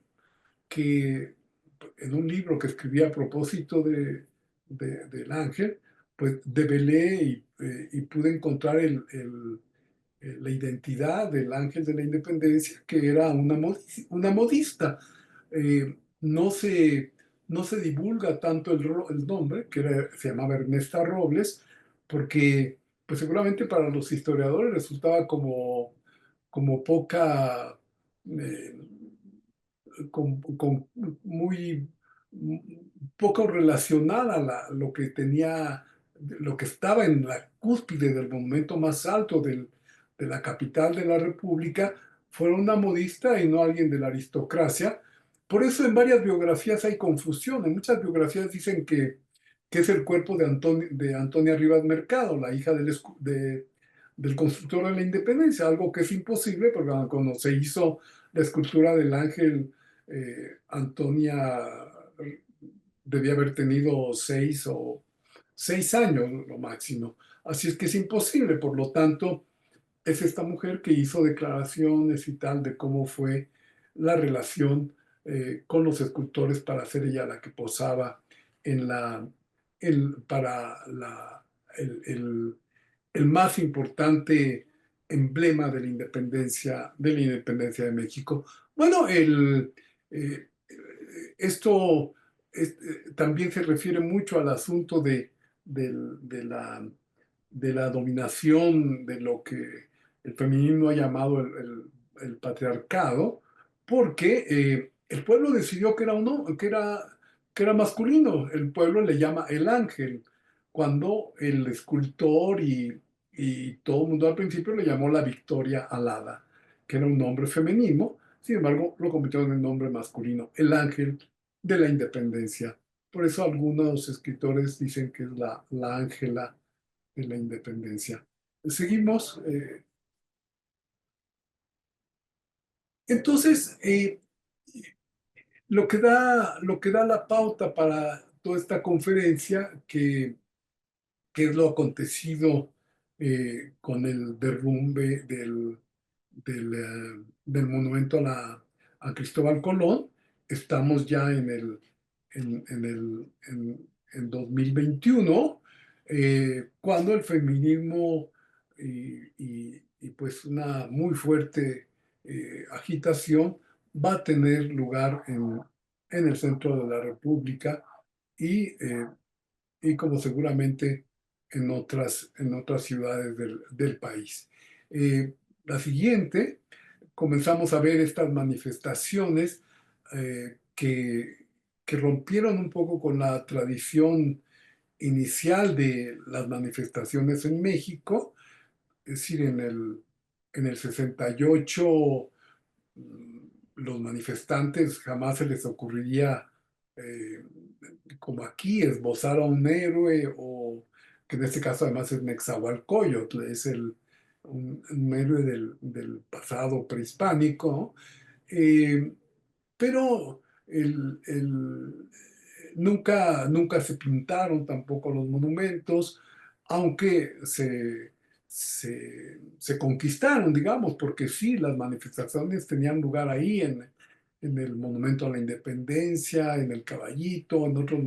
que en un libro que escribí a propósito del ángel, pues develé y pude encontrar la identidad del ángel de la independencia, que era una modista. Eh, no se, no se divulga tanto el nombre, se llamaba Ernesta Robles, porque pues seguramente para los historiadores resultaba como poca, eh, con muy poco relacionada lo que tenía, lo que estaba en la cúspide del momento más alto de la capital de la República, fuera una modista y no alguien de la aristocracia. Por eso en varias biografías hay confusión. En muchas biografías dicen que es el cuerpo de Antonia Rivas Mercado, la hija del constructor de la Independencia, algo que es imposible porque cuando se hizo la escultura del ángel, Antonia debía haber tenido 6 años, lo máximo. Así es que es imposible. Por lo tanto, es esta mujer que hizo declaraciones y tal de cómo fue la relación, con los escultores para ser ella la que posaba en para el más importante emblema de la independencia de México. Bueno, eh, esto también se refiere mucho al asunto de la dominación de lo que el feminismo ha llamado el patriarcado, porque el pueblo decidió que era uno, que era masculino. El pueblo le llama el ángel, cuando el escultor y todo el mundo al principio le llamó la Victoria Alada, que era un nombre femenino. Sin embargo, lo convirtieron en nombre masculino, el ángel de la independencia. Por eso algunos escritores dicen que es la Ángela de la independencia. Seguimos. Entonces, lo que da la pauta para toda esta conferencia, que es lo acontecido con el derrumbe del monumento a Cristóbal Colón. Estamos ya en 2021, cuando el feminismo pues una muy fuerte agitación va a tener lugar en el centro de la República y como seguramente en otras ciudades del país. La siguiente, comenzamos a ver estas manifestaciones que rompieron un poco con la tradición inicial de las manifestaciones en México. Es decir, en el 68, los manifestantes jamás se les ocurriría, eh, como aquí, esbozar a un héroe, o que en este caso además es Nezahualcóyotl, es un héroe del pasado prehispánico. Eh, pero nunca se pintaron tampoco los monumentos, aunque se conquistaron, digamos, porque sí, las manifestaciones tenían lugar ahí en el Monumento a la Independencia, en el Caballito, en otros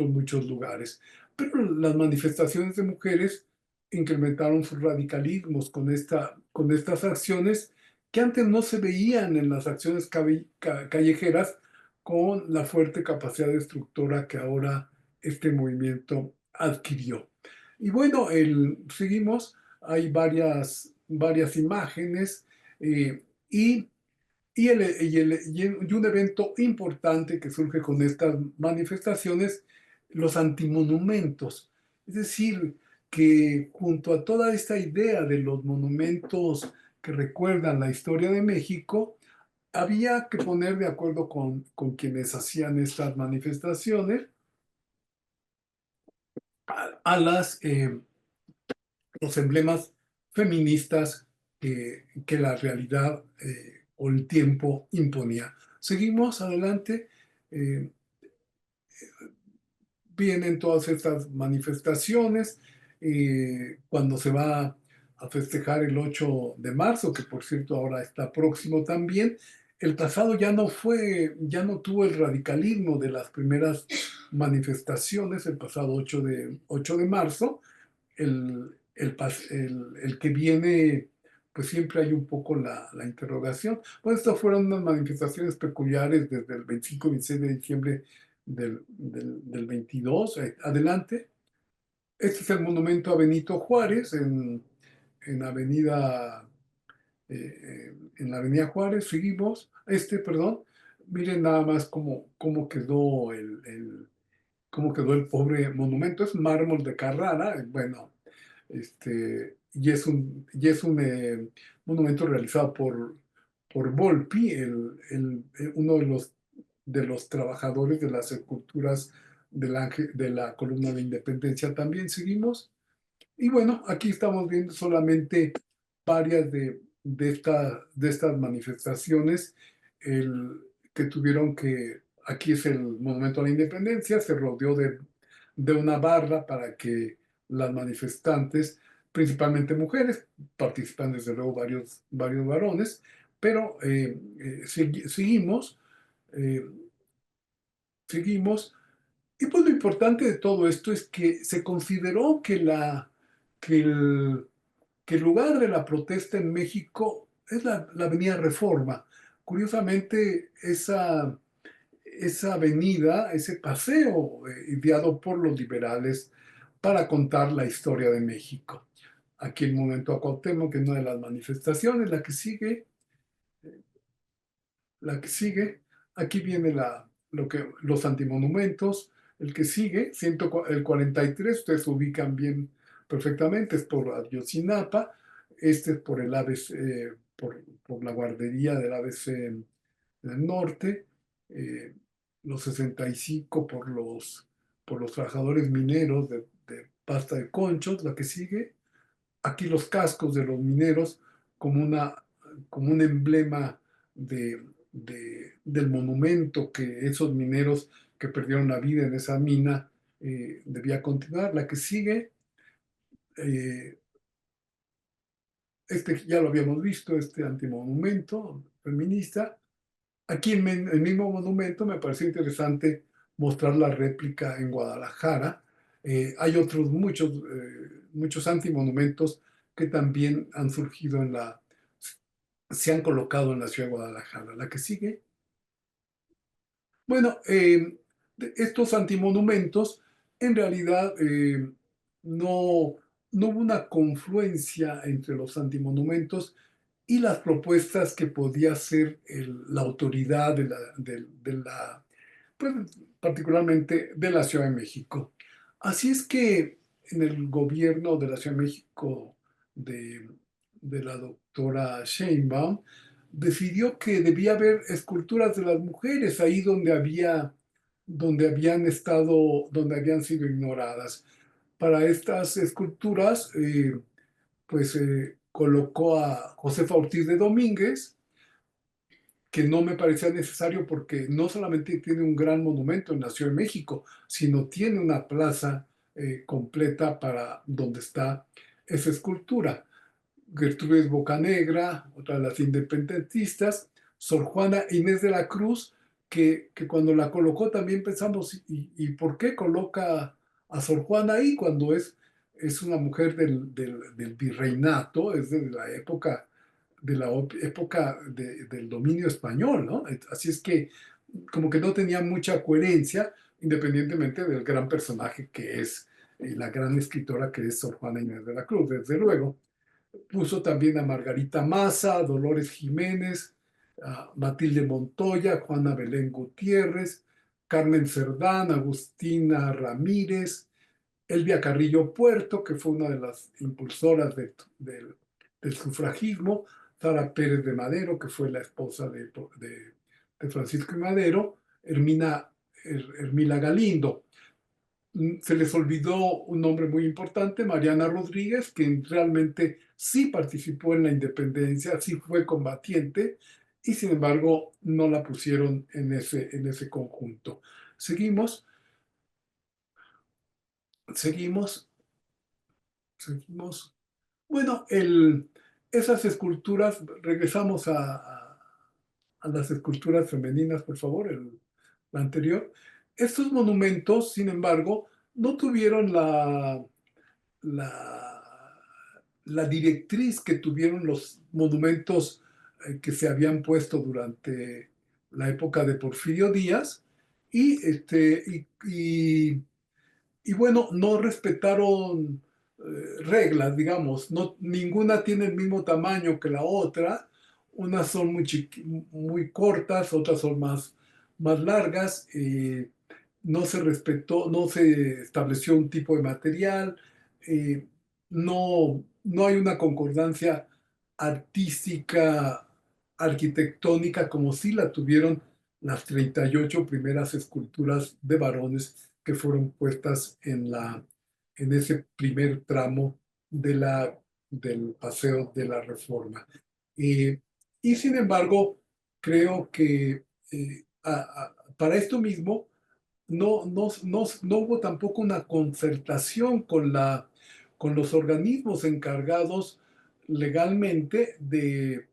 muchos lugares. Pero las manifestaciones de mujeres incrementaron sus radicalismos con estas acciones que antes no se veían en las acciones callejeras, con la fuerte capacidad destructora que ahora este movimiento adquirió. Y bueno, seguimos, hay varias imágenes, y, y un evento importante que surge con estas manifestaciones, los antimonumentos. Es decir, que junto a toda esta idea de los monumentos que recuerdan la historia de México, había que poner de acuerdo con quienes hacían estas manifestaciones a los emblemas feministas que la realidad o el tiempo imponía. Seguimos adelante. eh, Vienen todas estas manifestaciones, cuando se va a festejar el 8 de marzo, que por cierto ahora está próximo también. El pasado ya no tuvo el radicalismo de las primeras manifestaciones, el pasado 8 de marzo. El que viene, pues siempre hay un poco la interrogación. Pues estas fueron unas manifestaciones peculiares desde el 25 y 26 de diciembre del 22. Adelante. Este es el monumento a Benito Juárez en Avenida, en la Avenida Juárez. Seguimos, perdón, miren nada más cómo quedó cómo quedó el pobre monumento. Es mármol de Carrara, bueno, y es un monumento realizado por Volpi, uno de los trabajadores de las esculturas de la columna de Independencia. También seguimos. Y bueno, aquí estamos viendo solamente varias de estas manifestaciones que tuvieron aquí es el Monumento a la Independencia, se rodeó de una barra para que las manifestantes, principalmente mujeres, participan desde luego varios varones, pero eh, seguimos. Y pues lo importante de todo esto es que se consideró que el, que el lugar de la protesta en México es la Avenida Reforma. Curiosamente, esa avenida, ese paseo ideado por los liberales para contar la historia de México. Aquí el Monumento a Cuauhtémoc, que es una de las manifestaciones, la que sigue, aquí viene los antimonumentos, el que sigue, el 43, ustedes ubican bien perfectamente, es por Ayotzinapa, este es por el ABC, por la guardería del ABC del norte, eh, los 65 por los trabajadores mineros de pasta de conchos, la que sigue, aquí los cascos de los mineros como como un emblema del monumento que esos mineros que perdieron la vida en esa mina debía continuar. La que sigue, eh, ya lo habíamos visto, este antimonumento feminista. Aquí en el mismo monumento me pareció interesante mostrar la réplica en Guadalajara. Hay otros muchos antimonumentos que también han surgido se han colocado en la ciudad de Guadalajara. La que sigue. Bueno, estos antimonumentos, en realidad, no hubo una confluencia entre los antimonumentos y las propuestas que podía hacer la autoridad pues, particularmente de la Ciudad de México. Así es que en el gobierno de la Ciudad de México de, de la doctora Sheinbaum, decidió que debía haber esculturas de las mujeres ahí donde habían sido ignoradas. Para estas esculturas, pues colocó a Josefa Ortiz de Domínguez, que no me parecía necesario porque no solamente tiene un gran monumento en la Ciudad de México, sino tiene una plaza completa para donde está esa escultura. Gertrudis Bocanegra, otra de las independentistas, Sor Juana Inés de la Cruz, que cuando la colocó también pensamos, ¿y por qué coloca a Sor Juana ahí cuando es una mujer del virreinato, es de la época del dominio español, ¿no? Así es que como que no tenía mucha coherencia, independientemente del gran personaje que es, la gran escritora que es Sor Juana Inés de la Cruz, desde luego. Puso también a Margarita Maza, a Dolores Jiménez, a Matilde Montoya, Juana Belén Gutiérrez, Carmen Cerdán, Agustina Ramírez, Elvia Carrillo Puerto, que fue una de las impulsoras del sufragismo, Sara Pérez de Madero, que fue la esposa de Francisco y Madero, Hermila Galindo. Se les olvidó un nombre muy importante, Mariana Rodríguez, que realmente sí participó en la independencia, sí fue combatiente, y sin embargo no la pusieron en ese conjunto. Seguimos, seguimos, seguimos. Bueno, esas esculturas, regresamos a las esculturas femeninas, por favor, la anterior. Estos monumentos, sin embargo, no tuvieron la, la directriz que tuvieron los monumentos que se habían puesto durante la época de Porfirio Díaz y y bueno, no respetaron reglas, digamos, no, ninguna tiene el mismo tamaño que la otra, unas son muy cortas, otras son más largas, no se respetó, no se estableció un tipo de material, eh, no hay una concordancia artística, arquitectónica, como sí la tuvieron las 38 primeras esculturas de varones que fueron puestas en ese primer tramo del Paseo de la Reforma. Eh, y sin embargo, creo que para esto mismo no hubo tampoco una concertación con los organismos encargados legalmente de,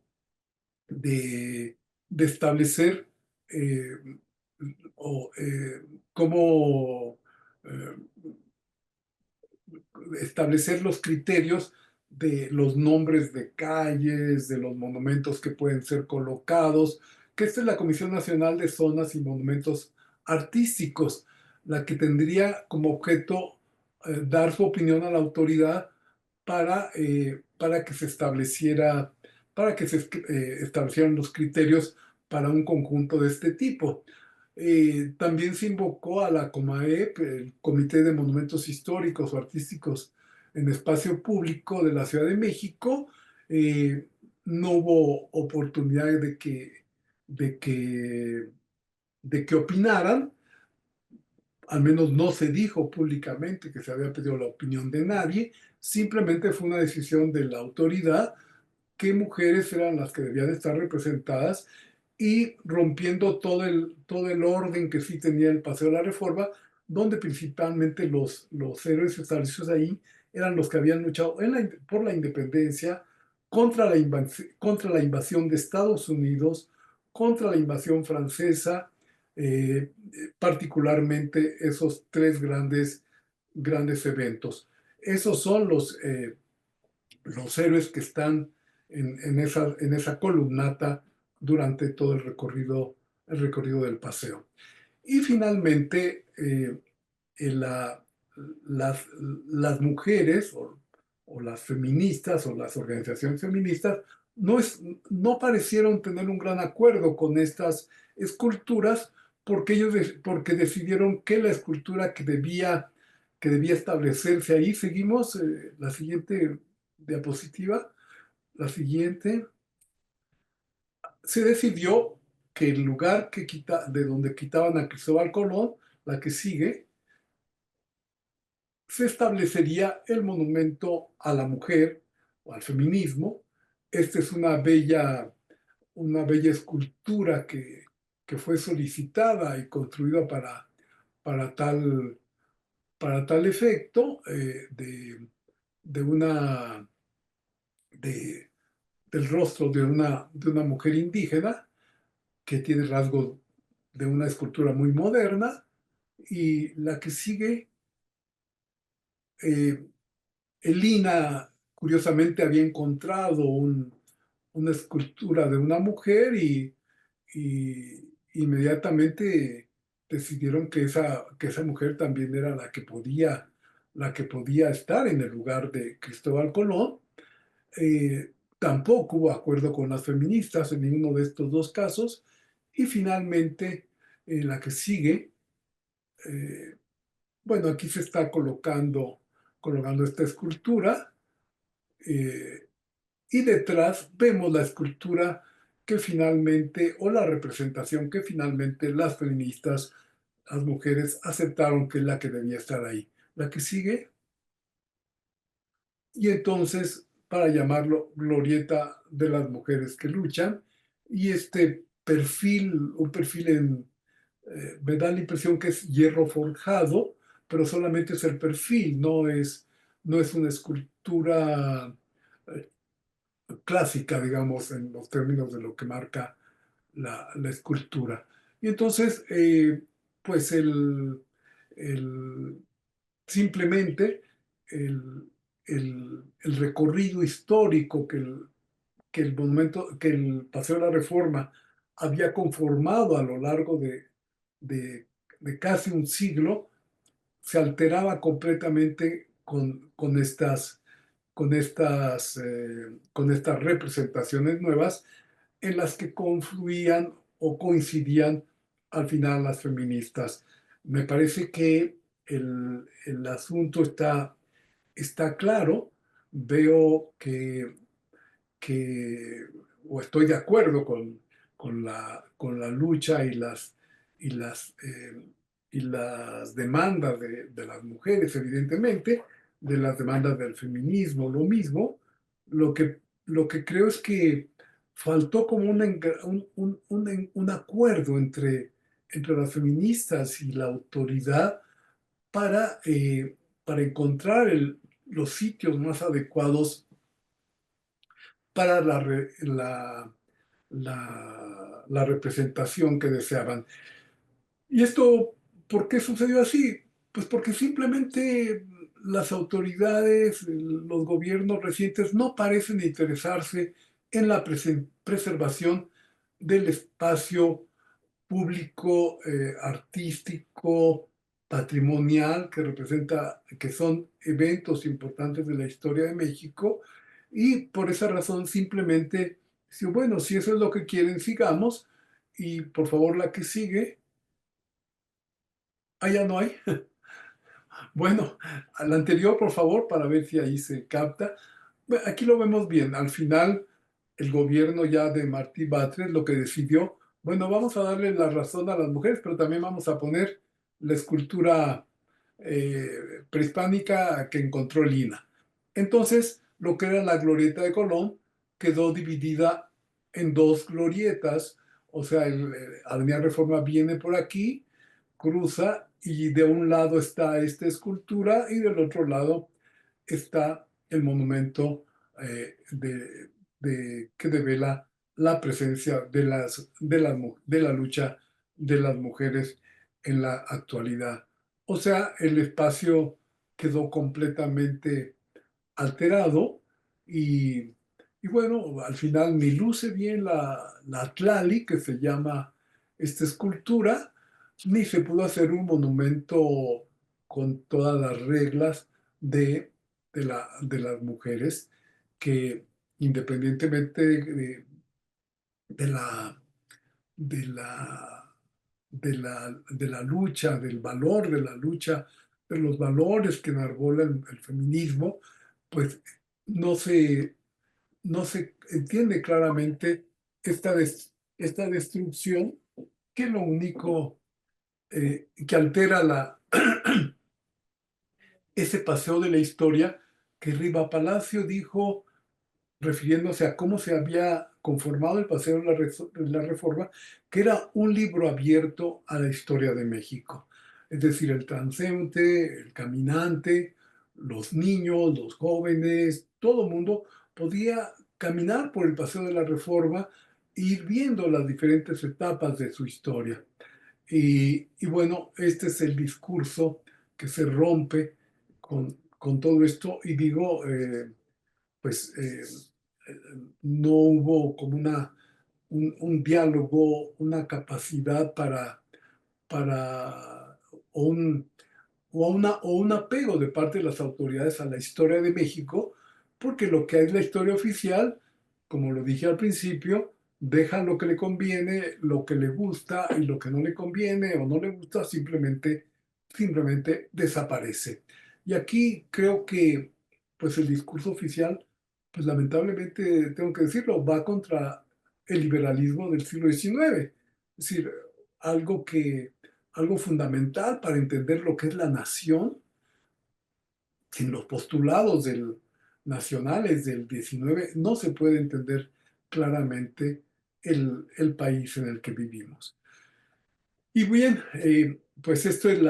de establecer eh, o, cómo eh, establecer los criterios de los nombres de calles, de los monumentos que pueden ser colocados, que esta es la Comisión Nacional de Zonas y Monumentos Artísticos, la que tendría como objeto dar su opinión a la autoridad para que se estableciera, para que se establecieran los criterios para un conjunto de este tipo. También se invocó a la COMAEP, el Comité de Monumentos Históricos o Artísticos en Espacio Público de la Ciudad de México. Eh, no hubo oportunidad de que, de que opinaran, al menos no se dijo públicamente que se había pedido la opinión de nadie, simplemente fue una decisión de la autoridad qué mujeres eran las que debían estar representadas y rompiendo todo el orden que sí tenía el Paseo de la Reforma, donde principalmente los héroes establecidos ahí eran los que habían luchado por la independencia, contra la invasión de Estados Unidos, contra la invasión francesa, particularmente esos tres grandes eventos. Esos son los héroes que están en esa columnata durante todo el recorrido del paseo. Y finalmente, la, las, las mujeres o las feministas o las organizaciones feministas no parecieron tener un gran acuerdo con estas esculturas porque decidieron que la escultura que debía establecerse ahí, seguimos la siguiente diapositiva, la siguiente, se decidió que el lugar de donde quitaban a Cristóbal Colón, la que sigue, se establecería el monumento a la mujer o al feminismo. Esta es una bella escultura que fue solicitada y construida para tal, para tal efecto de una, de, del rostro de una mujer indígena que tiene rasgos de una escultura muy moderna. Y la que sigue, eh, Elina curiosamente había encontrado una escultura de una mujer y inmediatamente decidieron que esa mujer también era la que podía estar en el lugar de Cristóbal Colón. Tampoco hubo acuerdo con las feministas en ninguno de estos dos casos. Y finalmente, la que sigue, eh, bueno, aquí se está colocando esta escultura y detrás vemos la escultura que finalmente, o la representación que finalmente las feministas, las mujeres, aceptaron que es la que debía estar ahí. La que sigue, y entonces, para llamarlo Glorieta de las Mujeres que Luchan, y este perfil, un perfil me da la impresión que es hierro forjado, pero solamente es el perfil, no es una escultura eh, clásica, digamos, en los términos de lo que marca la escultura. Y entonces, pues el, simplemente el, el recorrido histórico que el Paseo de la Reforma había conformado a lo largo de casi un siglo, se alteraba completamente con estas representaciones nuevas en las que confluían o coincidían al final las feministas. Me parece que el asunto está claro. Veo que o estoy de acuerdo con la lucha y las, eh, y las demandas de las mujeres, evidentemente, de las demandas del feminismo, lo mismo. Lo que creo es que faltó como un acuerdo entre las feministas y la autoridad para, para encontrar los sitios más adecuados para la representación que deseaban. ¿Y esto por qué sucedió así? Pues porque simplemente las autoridades, los gobiernos recientes no parecen interesarse en la preservación del espacio público, artístico, patrimonial, que son eventos importantes de la historia de México, y por esa razón simplemente, si, bueno, si eso es lo que quieren, sigamos, y por favor la que sigue, allá no hay. Bueno, a la anterior, por favor, para ver si ahí se capta. Bueno, aquí lo vemos bien. Al final, el gobierno ya de Martí Batres lo que decidió, bueno, vamos a darle la razón a las mujeres, pero también vamos a poner la escultura prehispánica que encontró Lina. Entonces, lo que era la glorieta de Colón quedó dividida en dos glorietas, o sea, Avenida Reforma viene por aquí, cruza, y de un lado está esta escultura y del otro lado está el monumento que devela la presencia de la lucha de las mujeres en la actualidad. O sea, el espacio quedó completamente alterado y, y bueno, al final ni luce bien la Tlali, que se llama esta escultura, ni se pudo hacer un monumento con todas las reglas de las mujeres que independientemente de la, de la, de la lucha, del valor de la lucha, de los valores que enarbola el feminismo, pues no se, no se entiende claramente esta destrucción, que lo único que altera ese paseo de la historia que Riva Palacio dijo, refiriéndose a cómo se había conformado el Paseo de la Reforma, que era un libro abierto a la historia de México. Es decir, el transeúnte, el caminante, los niños, los jóvenes, todo el mundo podía caminar por el Paseo de la Reforma e ir viendo las diferentes etapas de su historia. Y bueno, este es el discurso que se rompe con todo esto, y digo, pues no hubo como un diálogo, una capacidad para o un apego de parte de las autoridades a la historia de México, porque lo que es la historia oficial, como lo dije al principio, deja lo que le conviene, lo que le gusta, y lo que no le conviene o no le gusta simplemente desaparece. Y aquí creo que pues el discurso oficial, pues lamentablemente tengo que decirlo, va contra el liberalismo del siglo XIX. Es decir, algo que algo fundamental para entender lo que es la nación. Sin los postulados nacionales del XIX no se puede entender claramente el país en el que vivimos. Y bien, pues esta es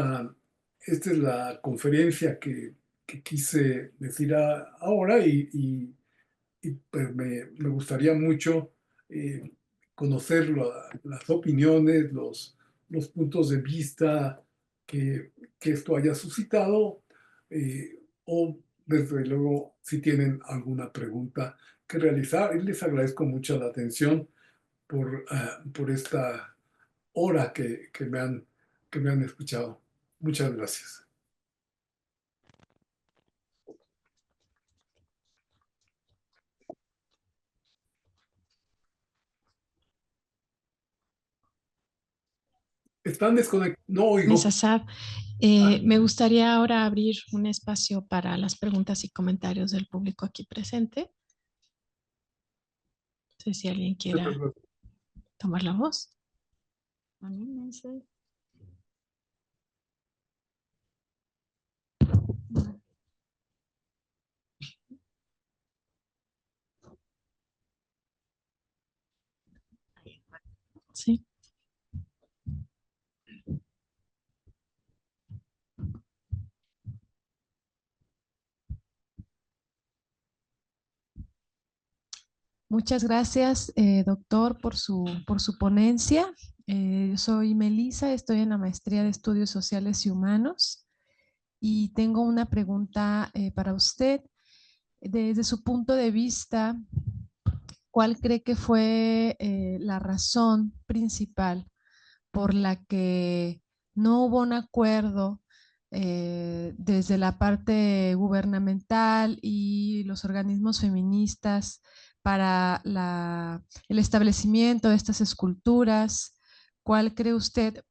la conferencia que quise decir ahora, y pues me gustaría mucho eh, conocer las opiniones, los puntos de vista que esto haya suscitado, o desde luego si tienen alguna pregunta que realizar. Y les agradezco mucho la atención por esta hora que me han escuchado. Muchas gracias. Están desconectados. No oigo. Ms. Assad, me gustaría ahora abrir un espacio para las preguntas y comentarios del público aquí presente. No sé si alguien quiera tomar la voz. Anímense. Sí. Muchas gracias, doctor, por su ponencia. Yo soy Melissa, estoy en la maestría de Estudios Sociales y Humanos y tengo una pregunta para usted. Desde su punto de vista, ¿cuál cree que fue la razón principal por la que no hubo un acuerdo desde la parte gubernamental y los organismos feministas para el establecimiento de estas esculturas? ¿Cuál cree usted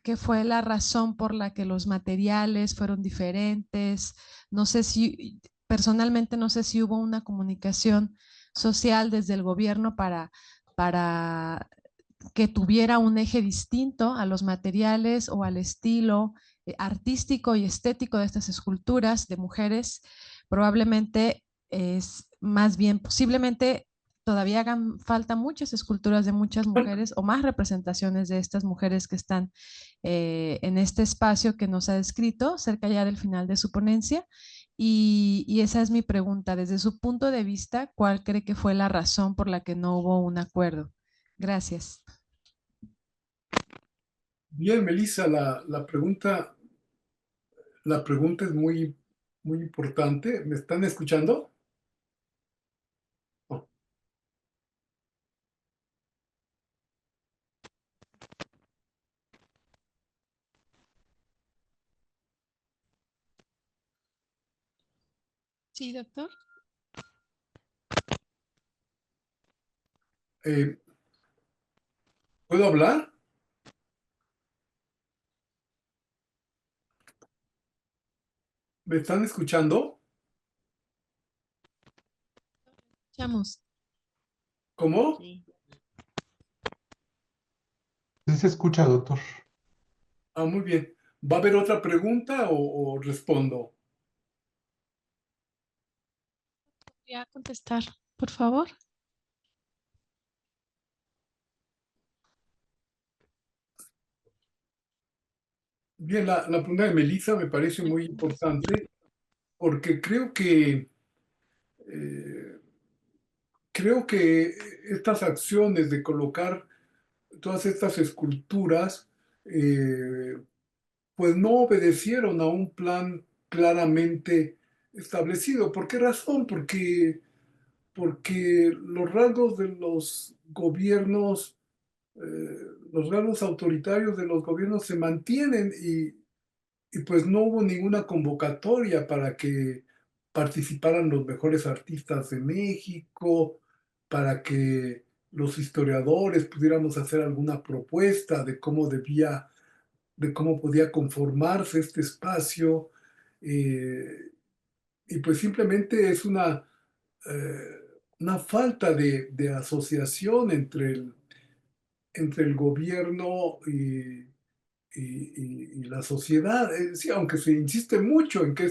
que fue la razón por la que los materiales fueron diferentes? No sé si, personalmente no sé si hubo una comunicación social desde el gobierno para que tuviera un eje distinto a los materiales o al estilo artístico y estético de estas esculturas de mujeres. Probablemente es más bien, posiblemente todavía hagan falta muchas esculturas de muchas mujeres o más representaciones de estas mujeres que están en este espacio que nos ha descrito cerca ya del final de su ponencia. Y esa es mi pregunta. Desde su punto de vista, ¿cuál cree que fue la razón por la que no hubo un acuerdo? Gracias. Bien, Melissa, la pregunta es muy, muy importante. ¿Me están escuchando? Oh, Sí, doctor. ¿puedo hablar? ¿Me están escuchando? Escuchamos. ¿Cómo? Sí. Sí se escucha, doctor. Ah, muy bien. ¿Va a haber otra pregunta o respondo? ¿Podría contestar, por favor? Bien, la pregunta de Melissa me parece muy importante porque eh, creo que estas acciones de colocar todas estas esculturas, eh, pues no obedecieron a un plan claramente establecido. ¿Por qué razón? Porque los rasgos de los rasgos autoritarios de los gobiernos se mantienen y pues no hubo ninguna convocatoria para que participaran los mejores artistas de México, para que los historiadores pudiéramos hacer alguna propuesta de cómo podía conformarse este espacio. eh, y pues simplemente es eh, una falta de asociación entre el gobierno y la sociedad. Sí, aunque se insiste mucho en que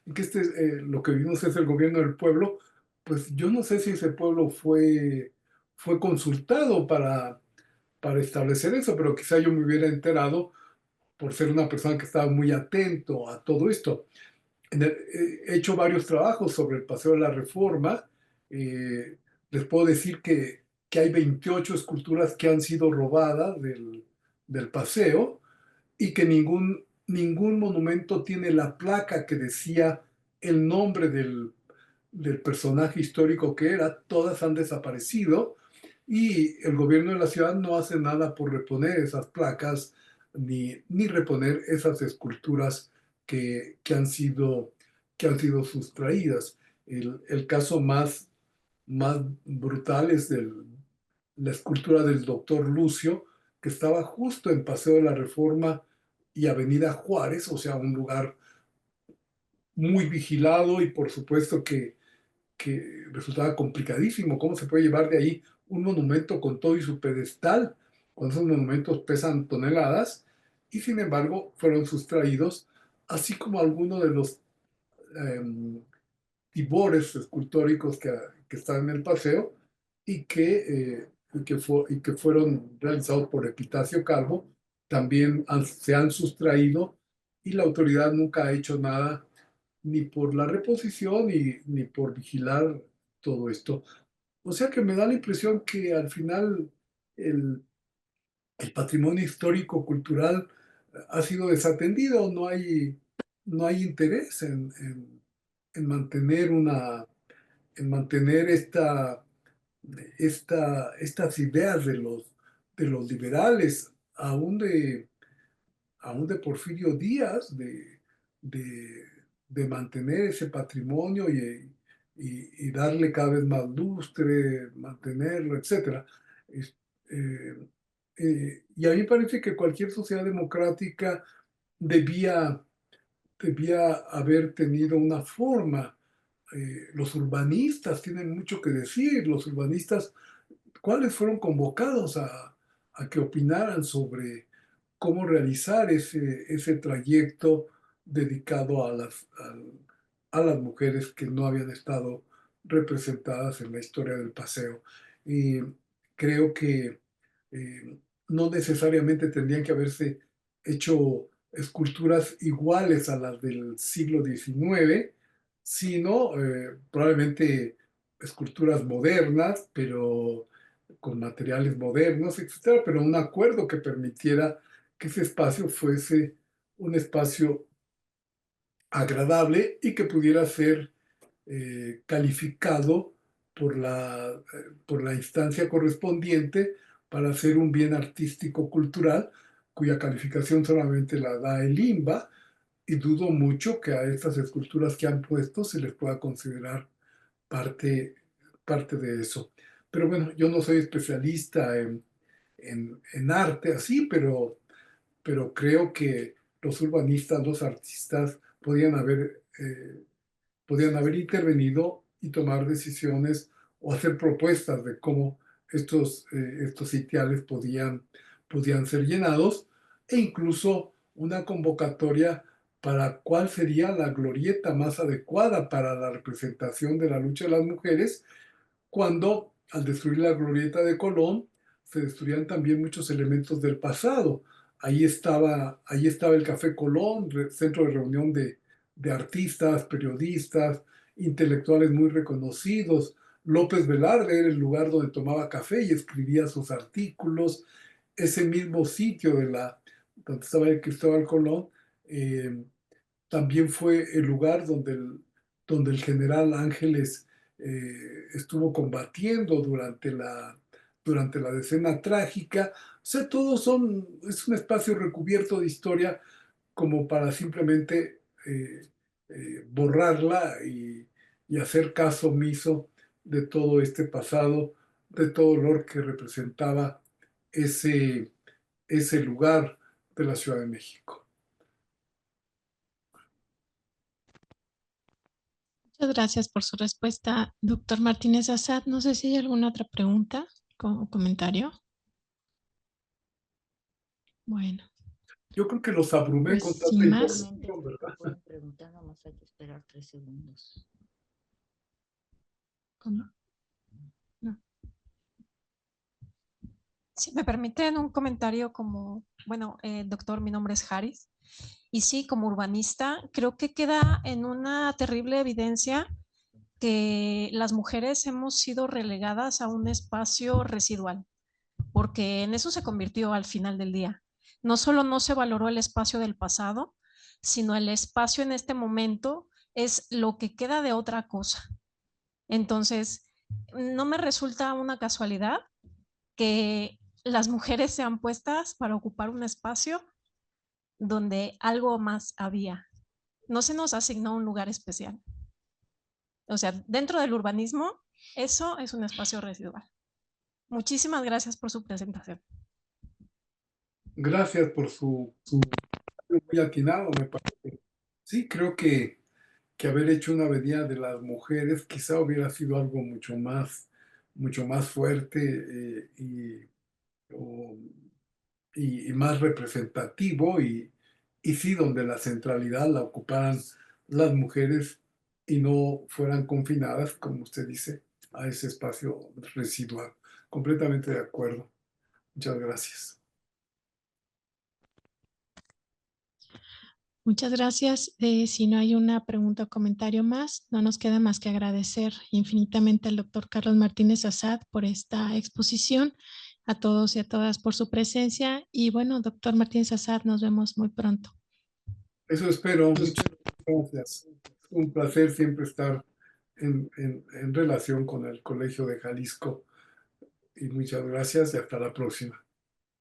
en que lo que vimos es el gobierno del pueblo, pues yo no sé si ese pueblo fue consultado para establecer eso, pero quizá yo me hubiera enterado por ser una persona que estaba muy atento a todo esto. He hecho varios trabajos sobre el Paseo de la Reforma. Eh, Les puedo decir que hay 28 esculturas que han sido robadas del paseo y que ningún monumento tiene la placa que decía el nombre del personaje histórico que era. Todas han desaparecido y el gobierno de la ciudad no hace nada por reponer esas placas ni reponer esas esculturas que han sido sustraídas. El caso más brutal es la escultura del doctor Lucio, que estaba justo en Paseo de la Reforma y Avenida Juárez, o sea, un lugar muy vigilado y por supuesto que resultaba complicadísimo. ¿Cómo se puede llevar de ahí un monumento con todo y su pedestal, cuando esos monumentos pesan toneladas? Y sin embargo fueron sustraídos, así como algunos de los tibores escultóricos que están en el paseo y que fueron realizados por Epitacio Calvo, también se han sustraído y la autoridad nunca ha hecho nada ni por la reposición ni por vigilar todo esto. O sea que me da la impresión que al final el, el patrimonio histórico cultural ha sido desatendido, no hay interés en mantener en mantener estas ideas de los liberales, aún de Porfirio Díaz, de, de mantener ese patrimonio y darle cada vez más lustre, mantenerlo, etc. Es- eh, y a mí me parece que cualquier sociedad democrática debía, debía haber tenido una forma. Los urbanistas tienen mucho que decir, los urbanistas cuáles fueron convocados a que opinaran sobre cómo realizar ese trayecto dedicado a las mujeres que no habían estado representadas en la historia del paseo. Y creo que no necesariamente tendrían que haberse hecho esculturas iguales a las del siglo XIX, sino probablemente esculturas modernas, pero con materiales modernos, etcétera, pero un acuerdo que permitiera que ese espacio fuese un espacio agradable y que pudiera ser calificado por la instancia correspondiente para hacer un bien artístico cultural, cuya calificación solamente la da el INBA, y dudo mucho que a estas esculturas que han puesto se les pueda considerar parte, parte de eso. Pero bueno, yo no soy especialista en arte así, pero creo que los urbanistas, los artistas podían haber intervenido y tomar decisiones o hacer propuestas de cómo estos sitiales podían ser llenados e incluso una convocatoria para cuál sería la glorieta más adecuada para la representación de la lucha de las mujeres cuando al destruir la glorieta de Colón se destruían también muchos elementos del pasado. Ahí estaba el Café Colón, centro de reunión de artistas, periodistas, intelectuales muy reconocidos. López Velarde era el lugar donde tomaba café y escribía sus artículos. Ese mismo sitio donde estaba el Cristóbal Colón eh, también fue el lugar donde el general Ángeles estuvo combatiendo durante la decena trágica. O sea, es un espacio recubierto de historia como para simplemente borrarla y hacer caso omiso de todo este pasado, de todo lo que representaba ese, ese lugar de la Ciudad de México. Muchas gracias por su respuesta, doctor Martínez Assad. No sé si hay alguna otra pregunta o comentario. Bueno, Yo creo que los abrumé pues con tanta sin más. información, ¿verdad? Pueden preguntar, nomás hay que esperar 3 segundos. ¿Cómo? No. Si me permiten un comentario como, bueno, doctor, mi nombre es Haris. Y sí, como urbanista, creo que queda en una terrible evidencia que las mujeres hemos sido relegadas a un espacio residual, porque en eso se convirtió al final del día. No solo no se valoró el espacio del pasado, sino el espacio en este momento es lo que queda de otra cosa. Entonces, no me resulta una casualidad que las mujeres sean puestas para ocupar un espacio donde algo más había. No se nos asignó un lugar especial. O sea, dentro del urbanismo, eso es un espacio residual. Muchísimas gracias por su presentación. Gracias por su muy atinado, me parece. Sí, creo que haber hecho una medida de las mujeres quizá hubiera sido algo mucho más fuerte o- y más representativo y sí, donde la centralidad la ocuparan las mujeres y no fueran confinadas, como usted dice, a ese espacio residual. Completamente de acuerdo. Muchas gracias. Muchas gracias. Si no hay una pregunta o comentario más, no nos queda más que agradecer infinitamente al doctor Carlos Martínez Assad por esta exposición, a todos y a todas por su presencia. Y bueno, doctor Martínez Assad, nos vemos muy pronto. Eso espero. Muchas gracias. Es un placer siempre estar en relación con el Colegio de Jalisco. Y muchas gracias y hasta la próxima.